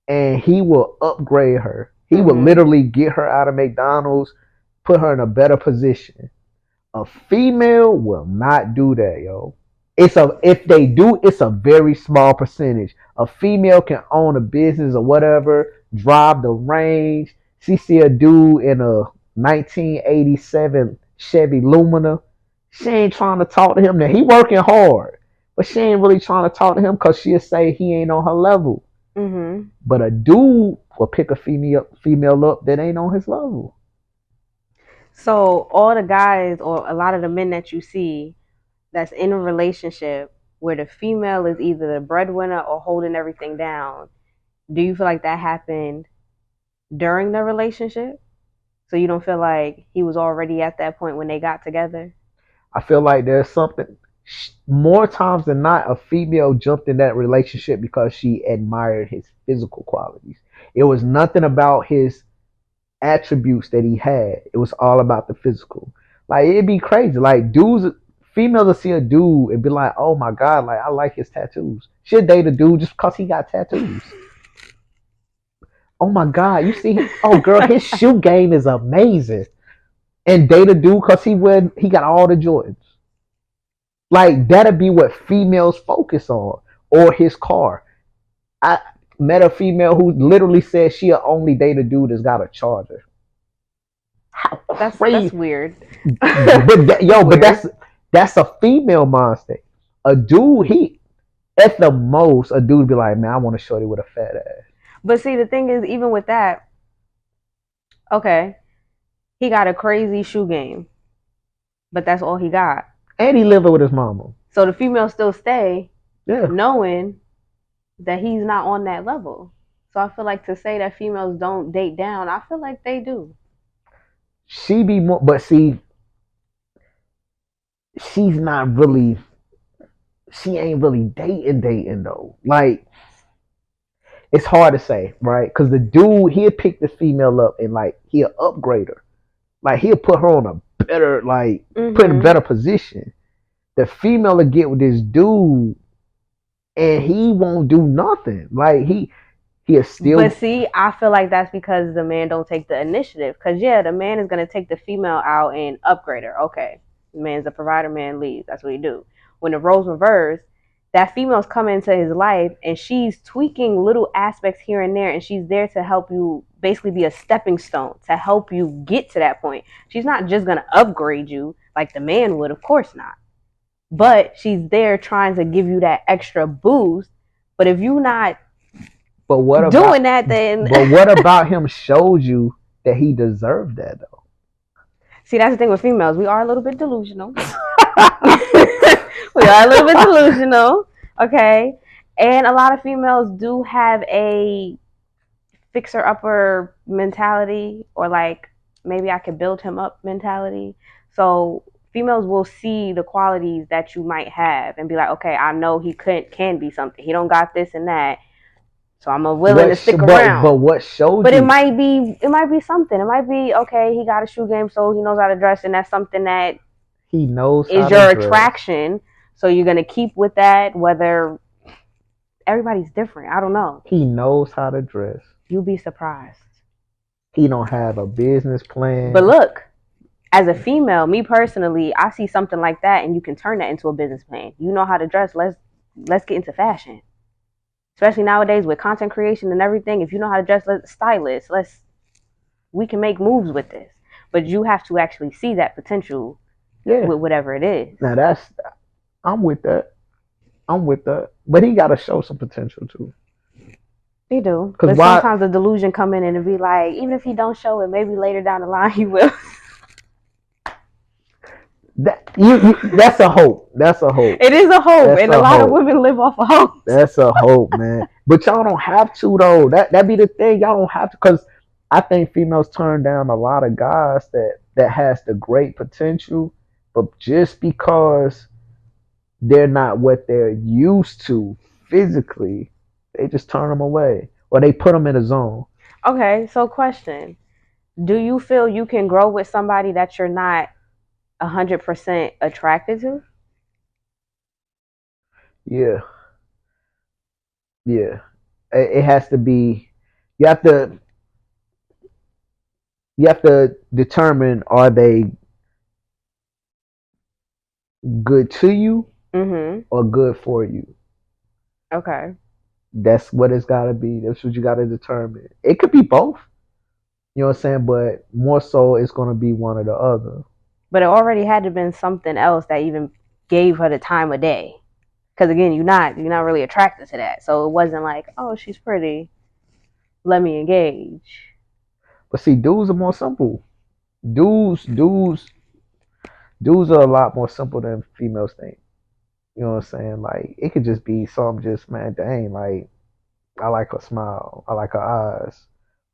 and he will upgrade her. He will Mm-hmm. literally get her out of McDonald's, put her in a better position. A female will not do that, yo. If they do, it's a very small percentage. A female can own a business or whatever, drive the range. She see a dude in a 1987 Chevy Lumina. She ain't trying to talk to him. Now he working hard, but she ain't really trying to talk to him because she'll say he ain't on her level. Mm-hmm. But a dude will pick a female up that ain't on his level. So all the guys or a lot of the men that you see that's in a relationship where the female is either the breadwinner or holding everything down, do you feel like that happened during the relationship? So you don't feel like he was already at that point when they got together? I feel like there's something more times than not a female jumped in that relationship because she admired his physical qualities. It was nothing about his attributes that he had. It was all about the physical. Like it'd be crazy. Like dudes females will see a dude and be like, oh my god, like I like his tattoos. She'll date a dude just because he got tattoos. Oh my god, you see him? Oh girl, his shoe game is amazing. And date a dude because he got all the Jordans. Like that'd be what females focus on, or his car. I met a female who literally said she'll only date a dude that's got a charger. How That's crazy! weird. Yo, but Weird. that's a female mindset. A dude, he at the most, a dude be like, man, I want to shorty with a fat ass, But see, the thing is, even with that, okay, he got a crazy shoe game, but that's all he got. and he living with his mama. So the females still stay Yeah, knowing that he's not on that level. So I feel like to say that females don't date down, I feel like they do. she be more, but see, she's not really. She ain't really dating though. Like it's hard to say, right? Because the dude he'll pick this female up and like he'll upgrade her, like he'll put her on a better, like put in a Mm-hmm. better position. The female will get with this dude and he won't do nothing. Like he'll But still. see, I feel like that's because the man don't take the initiative. Cause yeah, the man is gonna take the female out and upgrade her. Okay, the man's a provider, man leaves. That's what he do. When the roles reverse, that female's coming into his life and she's tweaking little aspects here and there, and she's there to help you, basically be a stepping stone to help you get to that point. She's not just gonna upgrade you like the man would, of course not. But she's there trying to give you that extra boost. But if you're not But what doing about? that, then But what about him showed you that he deserved that though? see, that's the thing with females. We are a little bit delusional. We are a little bit delusional, okay? And a lot of females do have a fixer upper mentality, or like maybe I could build him up mentality. So females will see the qualities that you might have and be like, okay, I know he can be something. He don't got this and that, so I'm willing to stick But around. what showed But it you? might be something. It might be okay. He got a shoe game, so he knows how to dress, and that's something that He knows is how to your dress. attraction. So you're gonna keep with that. Whether everybody's different, I don't know. He knows how to dress. You'll be surprised. He don't have a business But plan. look, as a female, me personally, I see something like that, and you can turn that into a business plan. You know how to dress. Let's get into fashion, especially nowadays with content creation and everything. If you know how to dress, let's stylist. We can make moves with this. But you have to actually see that potential Yeah. with whatever it is. Now I'm with that. I'm with that. But he got to show some potential too. They do. Cause But why? sometimes the delusion come in and it be like, even if he don't show it, maybe later down the line he will. That's a hope. That's a hope. It is a hope, That's and a a lot of hope. women live off of hope. That's a hope, man. But y'all don't have to though. That be the thing. Y'all don't have to because I think females turn down a lot of guys that has the great potential, but just because they're not what they're used to physically, they just turn them away or they put them in a zone. Okay, so question: do you feel you can grow with somebody that you're not 100% attracted to? Yeah, yeah. It has to be. You have to. You have to determine are they good to you Mm-hmm. or good for you. Okay. That's what it's got to be. That's what you got to determine. It could be both. You know what I'm saying? But more so, it's going to be one or the other. But it already had to have been something else that even gave her the time of day. Because again, you're not really attracted to that. So it wasn't like, oh, she's pretty. Let me engage. But see, dudes are more simple. Dudes, dudes, dudes are a lot more simple than females think. You know what I'm saying? Like it could just be something just man, dang, like I like her smile, I like her eyes,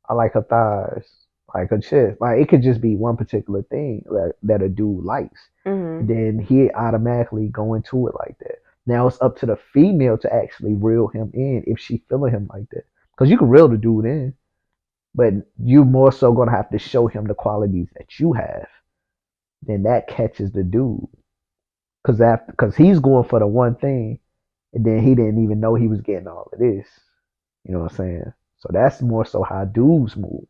I like her thighs, like her chest. Like it could just be one particular thing that a dude likes. Mm-hmm. Then he automatically go into it like that. Now it's up to the female to actually reel him in if she feeling him like that. Because you can reel the dude in, but you more so gonna have to show him the qualities that you have. Then that catches the dude. Because he's going for the one thing, and then he didn't even know he was getting all of this. You know what I'm saying? So that's more so how dudes move.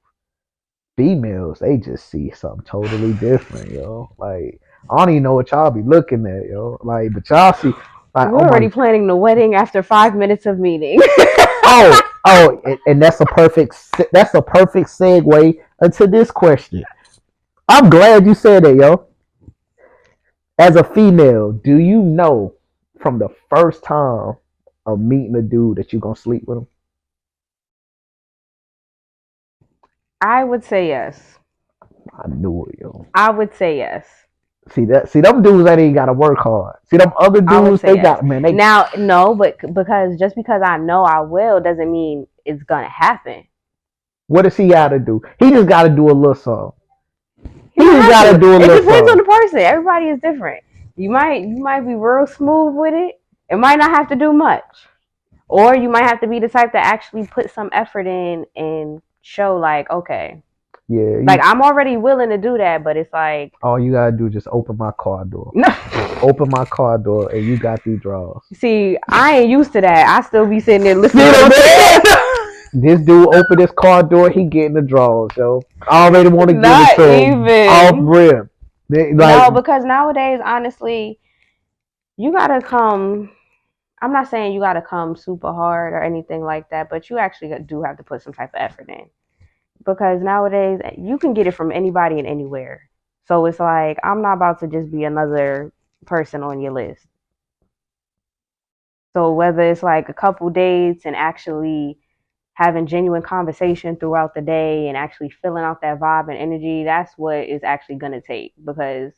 Females, they just see something totally different, yo. Like I don't even know what y'all be looking at, yo. Like, but y'all see, like, We're oh already my, planning the wedding after 5 minutes of meeting. and that's a perfect segue into this question. I'm glad you said that, yo. As a female, do you know from the first time of meeting a dude that you're gonna sleep with him? I would say yes. I knew it, yo. I would say yes. See them dudes that ain't gotta work hard. See them other I would dudes, say they yes. got man, they Now, no, but because just because I know I will doesn't mean it's gonna happen. what does he gotta do? He just gotta do a little something. You He don't just have gotta to. do a It little depends on something. the person. Everybody is different. You might be real smooth with it. It might not have to do much. Or you might have to be the type to actually put some effort in and show like, okay, Yeah, like I'm already willing to do that, but it's like all you gotta do is just open my car door. no. Open my car door and you got these draws. See, I ain't used to that. I still be sitting there See listening what to I'm saying? the This dude opened his car door, he getting the draws, yo. I already want to give it not to him off even. rip. Like, No, because nowadays, honestly, you gotta come. I'm not saying you gotta come super hard or anything like that, but you actually do have to put some type of effort in. Because nowadays, you can get it from anybody and anywhere. So it's like, I'm not about to just be another person on your list. So whether it's like a couple dates and actually having genuine conversation throughout the day and actually filling out that vibe and energy, that's what is actually gonna take because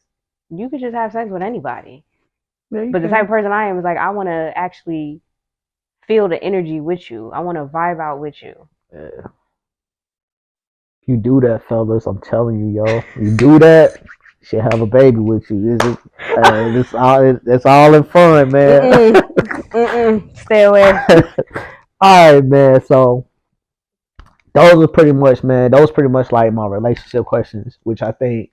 you could just have sex with anybody. yeah, you But the type can. of person I am is like I wanna actually feel the energy with you. I wanna vibe out with you. Yeah. You do that, fellas. I'm telling you, yo. You do that, she'll have a baby with you. It's all in fun, man. Mm-mm. Mm-mm. Stay away. All right, man. So those are pretty much, man. Those pretty much like my relationship questions, which I think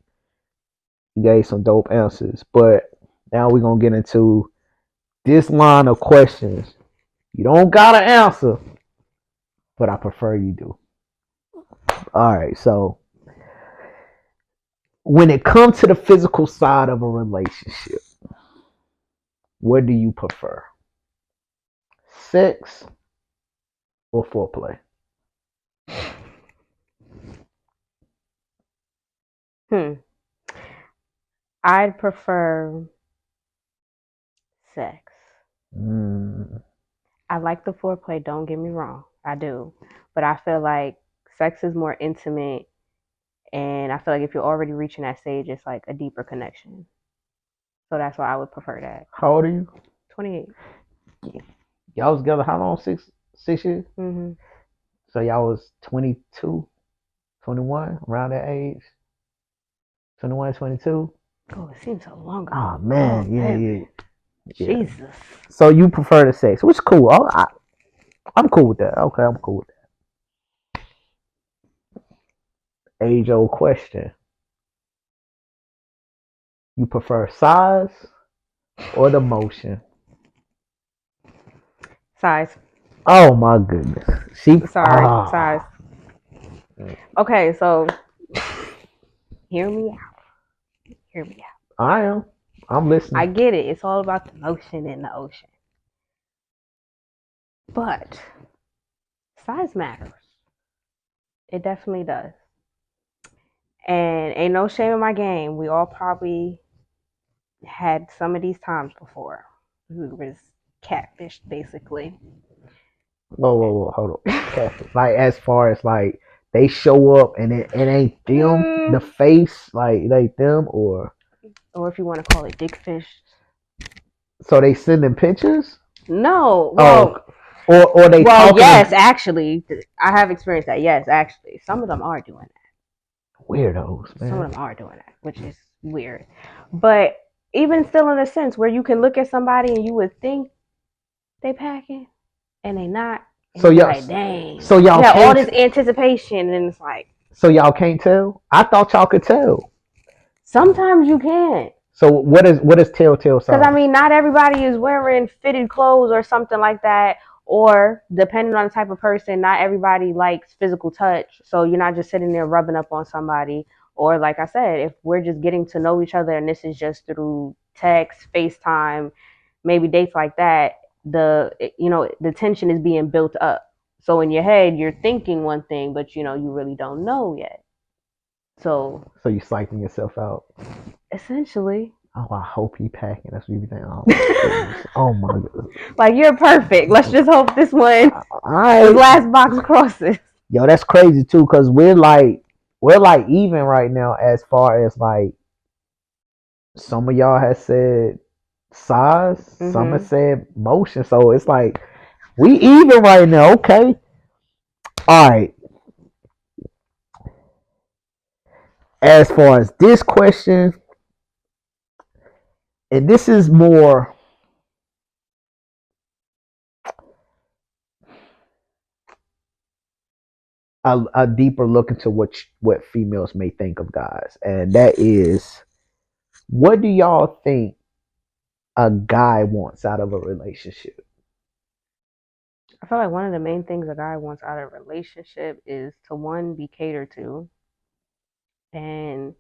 you gave some dope answers. But now we're gonna get into this line of questions. You don't gotta answer, but I prefer you do. All right. So when it comes to the physical side of a relationship, what do you prefer? Sex or foreplay? Hmm. I'd prefer sex. Mm, I like the foreplay, don't get me wrong. I do. But I feel like sex is more intimate and I feel like if you're already reaching that stage, it's like a deeper connection. So that's why I would prefer that. How old are you? 28. Y'all was together how long? Six years? Mm-hmm. So y'all was 22, 21, around that age? 21, 22? Oh, it seems so long ago. Oh, man. Yeah. Jesus. So you prefer the sex, which is cool. I'm cool with that. Okay, I'm cool with that. Age old question. You prefer size or the motion? Size. Oh my goodness. Size. Okay, so hear me out. Hear me out. I am. I'm listening. I get it. It's all about the motion in the ocean. But size matters. It definitely does. And ain't no shame in my game. We all probably had some of these times before. We were just catfished, basically. Whoa, hold on. Okay. Like as far as like they show up and it ain't them, the face, like it ain't them, or if you want to call it dick fish. so they sending pictures? No. Well, or they talking. Yes, actually. I have experienced that. Yes, actually. Some of them are doing that. Weirdos, man. Some of them are doing that, which is weird. But even still in a sense where you can look at somebody and you would think they packing and they not. And so y'all, like, dang. So y'all yeah, all this anticipation and it's like. So y'all can't tell? I thought y'all could tell. Sometimes you can. So what is telltale sign? Because I mean, not everybody is wearing fitted clothes or something like that. Or depending on the type of person, not everybody likes physical touch. So you're not just sitting there rubbing up on somebody. Or like I said, if we're just getting to know each other and this is just through text, FaceTime, maybe dates like that, the tension is being built up. So in your head, you're thinking one thing, but you really don't know yet. So you psyching yourself out. Essentially. Oh, I hope he packing. That's what you think. Oh my goodness. Oh my goodness. Like you're perfect. Let's just hope this one, the last box crosses. Yo, that's crazy too, cause we're like even right now as far as like some of y'all has said size, some have said motion. So it's like we even right now. Okay. All right. As far as this question, and this is more a deeper look into what females may think of guys, and that is, what do y'all think a guy wants out of a relationship? I feel like one of the main things a guy wants out of a relationship is to, one, be catered to. And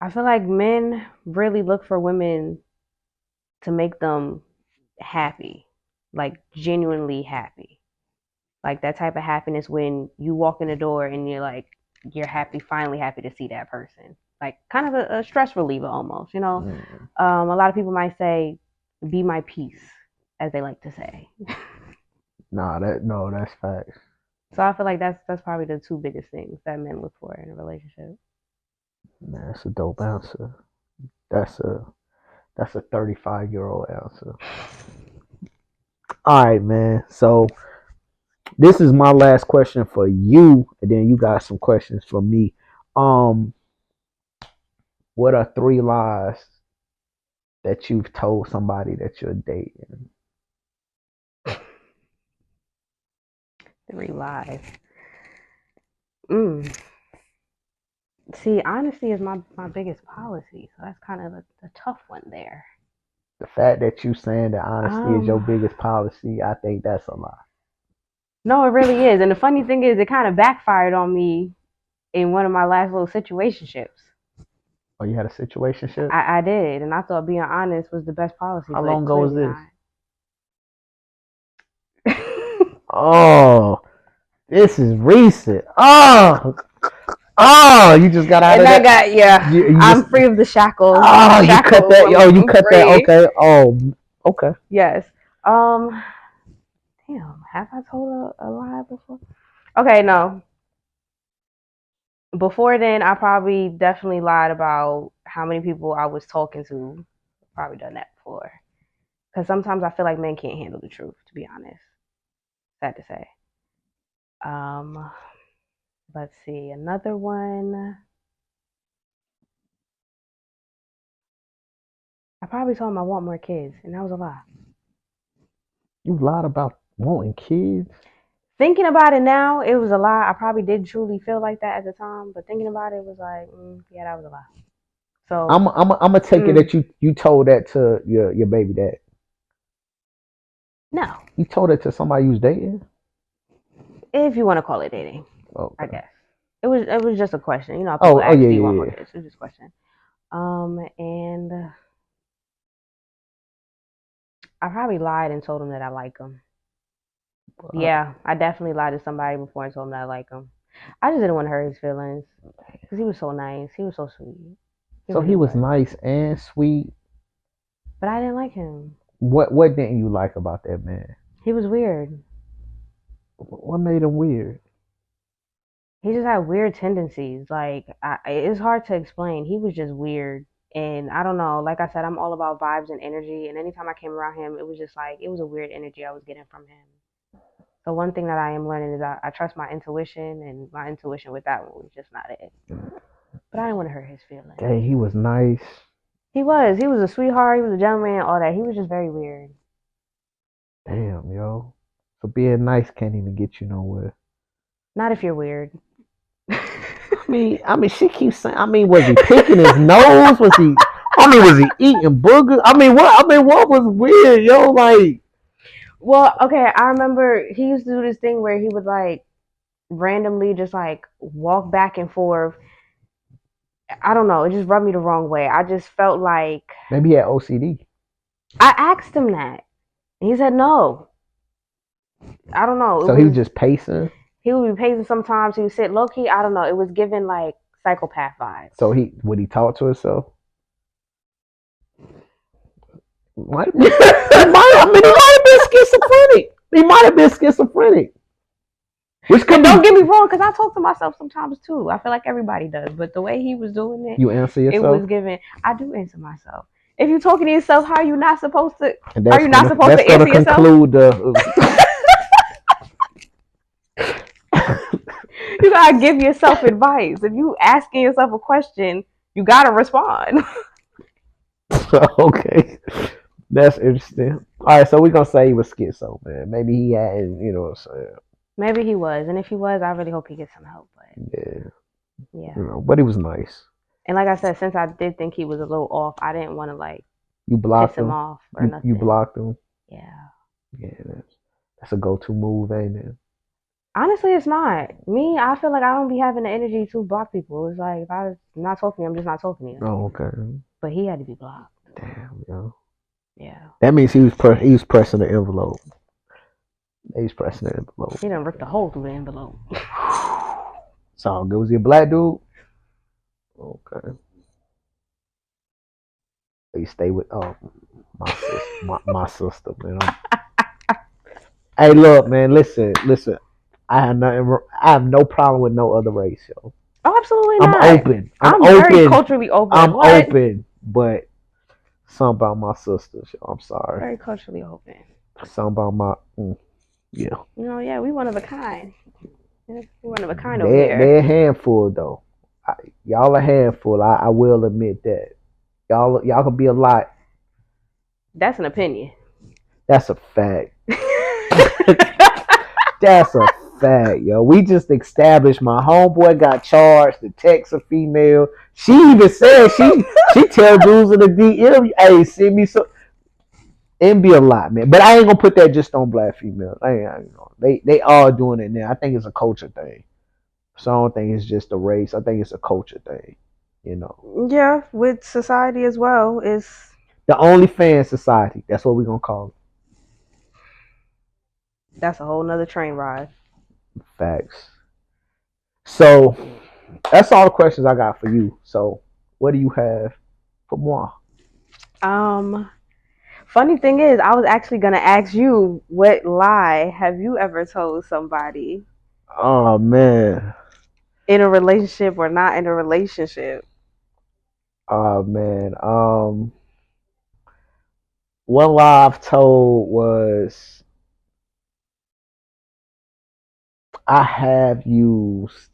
I feel like men really look for women to make them happy, like genuinely happy. Like that type of happiness when you walk in the door and you're happy, finally happy to see that person. Like kind of a stress reliever almost, A lot of people might say, be my peace, as they like to say. That's facts. So I feel like that's probably the two biggest things that men look for in a relationship. Man, that's a dope answer. That's a 35-year-old answer. All right, man. So this is my last question for you, and then you got some questions for me. What are 3 lies that you've told somebody that you're dating? 3 lies. See, honesty is my biggest policy, so that's kind of a tough one there. The fact that you saying that honesty is your biggest policy, I think that's a lie. No, it really is. And the funny thing is, it kind of backfired on me in one of my last little situationships. Oh, you had a situationship? I did, and I thought being honest was the best policy. How long ago was this? Oh, this is recent. Oh, you just got out of that. I'm free of the shackles. Oh, you cut that. Oh, you cut that. Okay. Oh, okay. Yes. Damn, have I told a lie before? Okay, no. Before then, I probably definitely lied about how many people I was talking to. Probably done that before. Because sometimes I feel like men can't handle the truth, to be honest. Sad to say. Um, let's see. Another one. I probably told him I want more kids, and that was a lie. You lied about wanting kids. Thinking about it now, it was a lie. I probably did truly feel like that at the time, but thinking about it was like, yeah, that was a lie. So, I'm gonna take it that you told that to your baby dad. no, You told it to somebody you was dating. if you want to call it dating, I Okay. guess it was just a question. You know, how people Oh ask, yeah do you want more yeah kids? It was just a question. And I probably lied and told him that I like him. yeah. Yeah, I definitely lied to somebody before and told him that I like him. I just didn't want to hurt his feelings because he was so nice. He was so sweet. He So really he was was. nice and sweet. But I didn't like him. What didn't you like about that man? He was weird. What made him weird? He just had weird tendencies. Like, it's hard to explain. He was just weird. And I don't know. Like I said, I'm all about vibes and energy. And anytime I came around him, it was just like, it was a weird energy I was getting from him. So one thing that I am learning is I trust my intuition, and my intuition with that one was just not it. But I didn't want to hurt his feelings. Dang, he was nice. He was. He was a sweetheart. He was a gentleman. All that. He was just very weird. Damn, yo. So being nice can't even get you nowhere. Not if you're weird. She keeps saying. Was he picking his nose? Was he? Was he eating boogers? What was weird, yo? Like, Well, okay. I remember he used to do this thing where he would like randomly just like walk back and forth. I don't know. It just rubbed me the wrong way. I just felt like maybe he had OCD. I asked him that. He said no. I don't know. So he was just pacing. He would be pacing sometimes. He would sit low key. I don't know. It was given like psychopath vibes. So would he talk to himself? Might he might have been schizophrenic. He might have been schizophrenic. Which don't get me wrong, because I talk to myself sometimes too. I feel like everybody does, but the way he was doing it, you answer yourself. It was given. I do answer myself. If you're talking to yourself, how are you not supposed to? Are you not supposed to answer yourself? Conclude you gotta give yourself advice. If you asking yourself a question, you gotta respond. Okay. That's interesting. All right, so we're gonna say he was schizo, man. Maybe he had, you know what I'm saying. Maybe he was, and if he was, I really hope he gets some help. But yeah. You know, but he was nice. And like I said, since I did think he was a little off, I didn't want to like you blocked piss him off or nothing. You blocked him. Yeah. Yeah, that's a go-to move, ain't it? Honestly, it's not. Me, I feel like I don't be having the energy to block people. It's like if I'm not talking to you, I'm just not talking to you. Oh, okay. But he had to be blocked. Damn, yo. Yeah. That means he was pressing the envelope. He's pressing the envelope. He done ripped a hole through the envelope. So good. Was he a black dude? Okay. He stay with my sister, man. Hey, look, man. Listen. I have no problem with no other race, yo. Oh, absolutely not. I'm open. I'm very culturally open. I'm open, but something about my sisters, yo. I'm sorry. Very culturally open. Something about my yeah. You know, yeah, we one of a kind. We're one of a kind over here. here. They're a handful, though. Y'all a handful. I will admit that. Y'all can be a lot. That's an opinion. That's a fact. That's a fact, yo. We just established my homeboy got charged to text a female. She even said she tell dudes in the DM, hey, send me some. It be a lot, man. But I ain't gonna put that just on black females. They all doing it now. I think it's a culture thing. So I don't think it's just a race. I think it's a culture thing. You know. Yeah, with society as well is the OnlyFans society. That's what we're gonna call it. That's a whole nother train ride. Facts. So that's all the questions I got for you. So what do you have for moi? Funny thing is, I was actually gonna ask you, what lie have you ever told somebody? Oh man. in a relationship or not in a relationship? Oh man. One lie I've told was I have used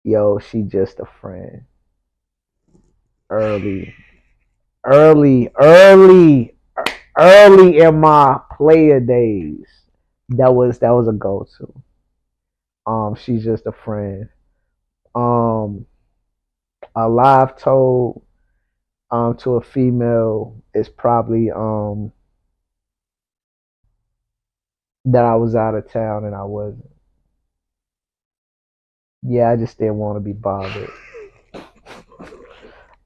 yo, she just a friend. Early, early, early, early in my player days. That was a go to. She's just a friend. Um, a lie I've told to a female is probably that I was out of town and I wasn't. Yeah, I just didn't want to be bothered.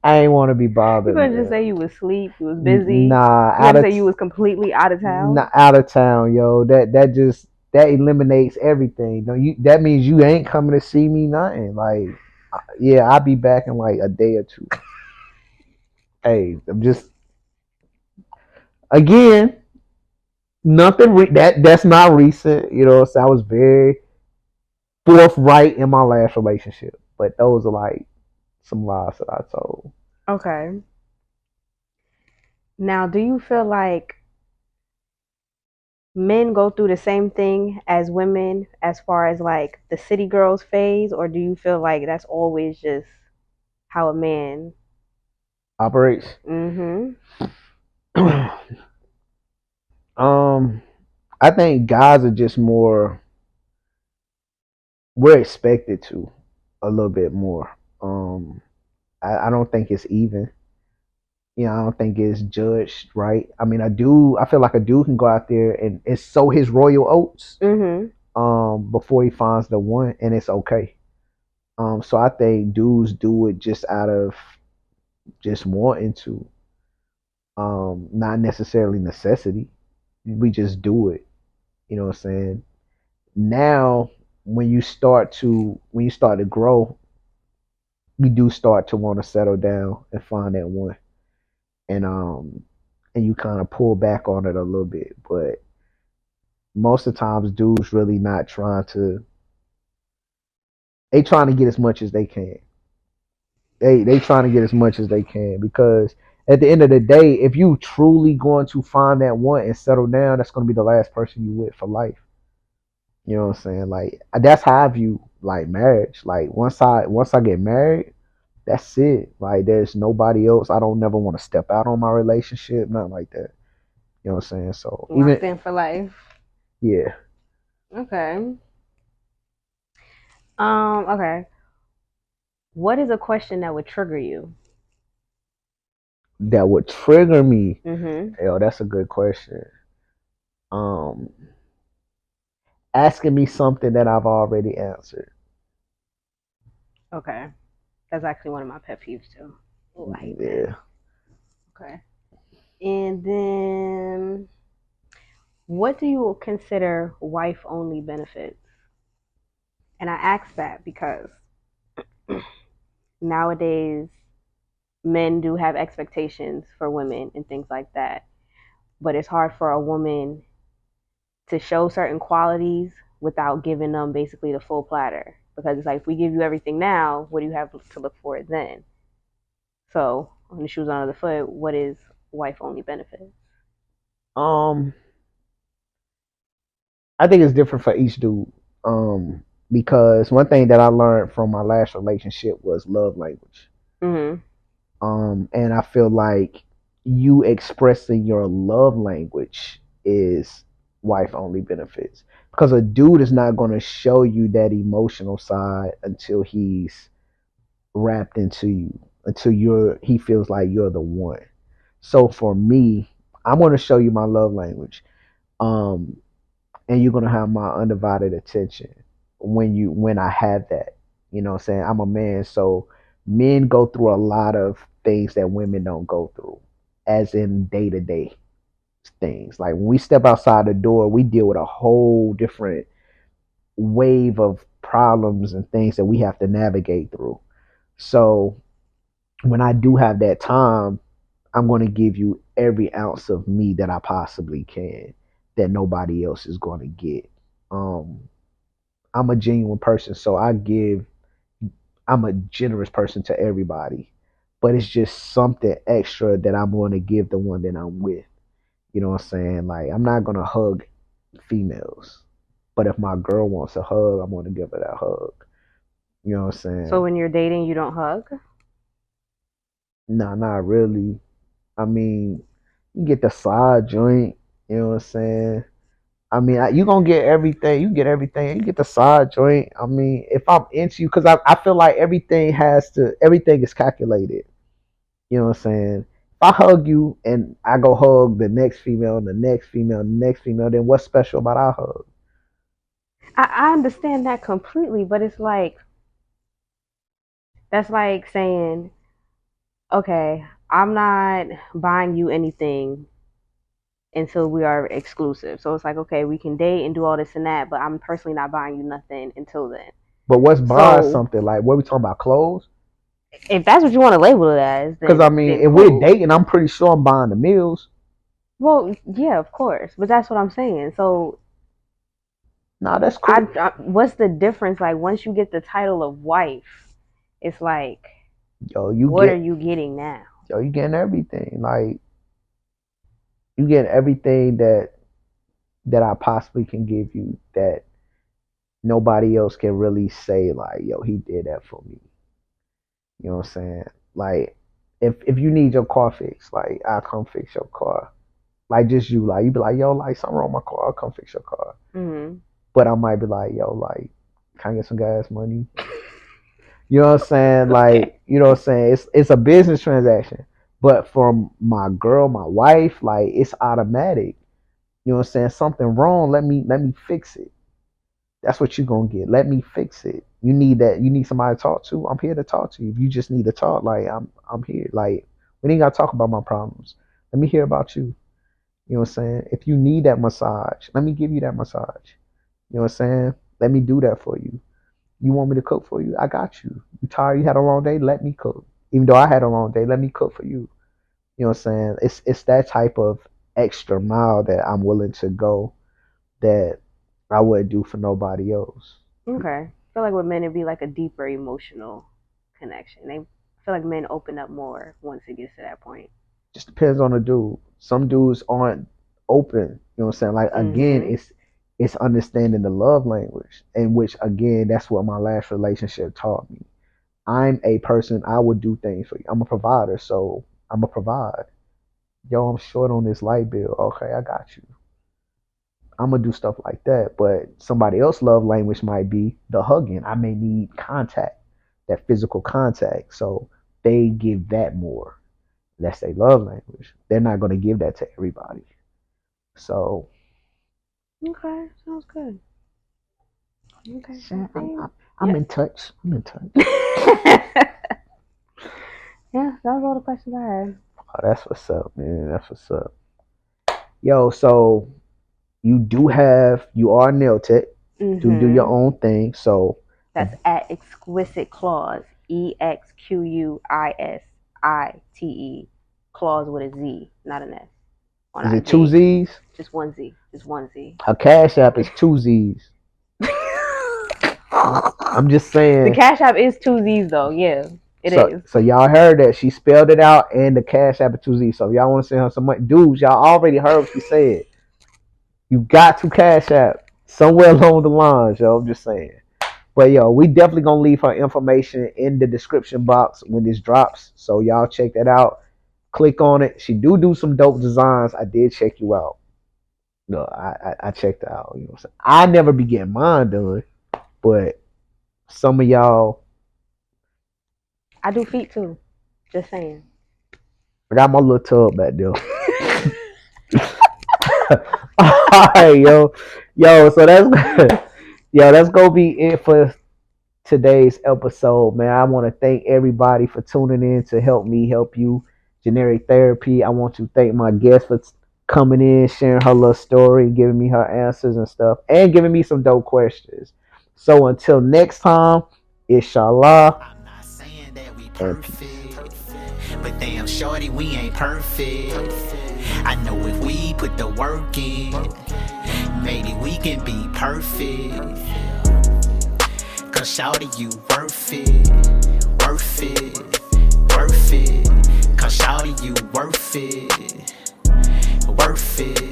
I ain't want to be You bothered, couldn't just man. say you was asleep, you was busy. Nah, You had to say you was completely out of town. out of town, yo. That eliminates everything. No, you that means you ain't coming to see me, nothing. Like, yeah, I'll be back in like a day or two. Hey, I'm just again nothing that's not recent. You know, so I was very forthright in my last relationship, but those are like some lies that I told. Okay. Now, do you feel like men go through the same thing as women as far as like the city girls phase, or do you feel like that's always just how a man? Operates. Mm-hmm. um, I think guys are just more. We're expected to a little bit more. I don't think it's even. You know, I don't think it's judged right. I mean, I feel like a dude can go out there and it's sow his royal oats Mm-hmm. before he finds the one, and it's okay. So I think dudes do it just out of just wanting to, not necessarily necessity. We just do it. You know what I'm saying? Now, when you start to grow, you do start to want to settle down and find that one, and you kind of pull back on it a little bit, but most of the times dudes really not trying to, they trying to get as much as they can. They trying to get as much as they can because at the end of the day, if you truly going to find that one and settle down, that's going to be the last person you with for life. You know what I'm saying? Like that's how I view like marriage. Like once I get married, that's it. Like there's nobody else. I don't never want to step out on my relationship, nothing like that. You know what I'm saying? So Locked even in for life. yeah, Okay. Okay. What is a question that would trigger you? that would trigger me. Mm-hmm. Yo, that's a good question. Um, Asking me something that I've already answered. Okay. That's actually one of my pet peeves too. Oh, I hate that. Yeah. Okay. And then what do you consider wife only benefits? And I ask that because nowadays men do have expectations for women and things like that. But it's hard for a woman to show certain qualities without giving them basically the full platter. Because it's like if we give you everything now, what do you have to look for it then? So on the shoes on the other foot, what is wife only benefits? Um, I think it's different for each dude. Because one thing that I learned from my last relationship was love language. Mm-hmm. And I feel like you expressing your love language is wife only benefits because a dude is not going to show you that emotional side until he's wrapped into you, until he feels like you're the one. So for me, I'm going to show you my love language. Um, and you're going to have my undivided attention when I have that. You know what I'm saying? I'm a man, so men go through a lot of things that women don't go through, as in day-to-day things. Like when we step outside the door, we deal with a whole different wave of problems and things that we have to navigate through. So when I do have that time, I'm going to give you every ounce of me that I possibly can that nobody else is going to get. Um, I'm a genuine person, so I'm a generous person to everybody. But it's just something extra that I'm going to give the one that I'm with. You know what I'm saying? Like, I'm not going to hug females. But if my girl wants a hug, I'm going to give her that hug. You know what I'm So saying? when you're dating, you don't hug? Nah, not really. I mean, you get the side joint. You know what I'm saying? I mean, you gonna get everything. You get everything. You get the side joint. I mean, if I'm into you, because I feel like everything is calculated. You know what I'm saying? If I hug you and I go hug the next female, and the next female, and the next female, then what's special about our hug? I understand that completely, but it's like that's like saying, okay, I'm not buying you anything until we are exclusive. So it's like, okay, we can date and do all this and that, but I'm personally not buying you nothing until then. But what's buying So something? Like, what are we talking about? Clothes? if that's what you want to label it as, Because I mean, then if we're cool. dating, I'm pretty sure I'm buying the meals. Well, yeah, of course, but that's what I'm saying. So Nah, that's cool. what's the difference? Like once you get the title of wife, it's like, Yo, what are you getting now? you getting everything. Like, you get everything that I possibly can give you that nobody else can really say like, yo, he did that for me. You know what I'm saying? Like, if you need your car fixed, like I'll come fix your car. Like just you be like, yo, like something wrong with my car, I'll come fix your car. Mm-hmm. But I might be like, yo, like, can I get some gas money? You know what I'm saying? Okay. Like, you know what I'm saying? It's a business transaction. But for my girl, my wife, like it's automatic. You know what I'm saying? Something wrong, let me fix it. That's what you're gonna get. Let me fix it. You need that. You need somebody to talk to. I'm here to talk to you. If you just need to talk, like I'm here. Like we ain't gotta talk about my problems. Let me hear about you. You know what I'm saying? If you need that massage, let me give you that massage. You know what I'm saying? Let me do that for you. You want me to cook for you? I got you. You tired? You had a long day? Let me cook. Even though I had a long day, let me cook for you. You know what I'm saying? It's that type of extra mile that I'm willing to go that I wouldn't do for nobody else. Okay. I feel like with men it'd be like a deeper emotional connection. They I feel like men open up more once it gets to that point. Just depends on the dude. Some dudes aren't open. You know what I'm saying? Like again, Mm-hmm. it's understanding the love language, in which again, that's what my last relationship taught me. I'm a person. I would do things for you. I'm a provider, so I'm a provide. Yo, I'm short on this light bill. Okay, I got you. I'm gonna do stuff like that. But somebody else love language might be the hugging. I may need contact, that physical contact. So they give that more. That's their love language. They're not gonna give that to everybody. So Okay, sounds good. Okay, I I'm, think I'm, I'm in touch. I'm in touch. yeah. Yeah, that was all the questions I had. Oh, that's what's up, man. That's what's up. Yo, so you are a nail tech. Do your Mm-hmm. own thing. So That's at Exquisite Clawz. EXQUISITE. Clawz with a Z, not an S. On is it two IG. Z's? Just one Z. Just one Z. Her cash app is two Z's. I'm just The saying. Cash App is two Z's though. Yeah, it So is. so y'all heard that she spelled it out and the cash app is two Z's. So if y'all want to send her some money, dudes, y'all already heard what she said. You got to cash app somewhere along the lines, yo. I'm just saying. But yo, we definitely gonna leave her information in the description box when this drops. So y'all check that out. Click on it. She do some dope designs. I did check you out. No, I checked it out. You know what I'm saying? I never be getting mine done, but some of y'all, I do feet too. Just saying. I got my little tub back there. All right, yo. So that's yo. That's gonna be it for today's episode, man. I want to thank everybody for tuning in to help me help you. Generic therapy. I want to thank my guest for coming in, sharing her little story, giving me her answers and stuff, and giving me some dope questions. So until next time, inshallah, I'm not saying that we and peace. perfect, but damn shorty, we ain't perfect. I know if we put the work in, maybe we can be perfect. Cause shawty, you worth it, worth it, worth it. Cause shawty, you worth it, worth it.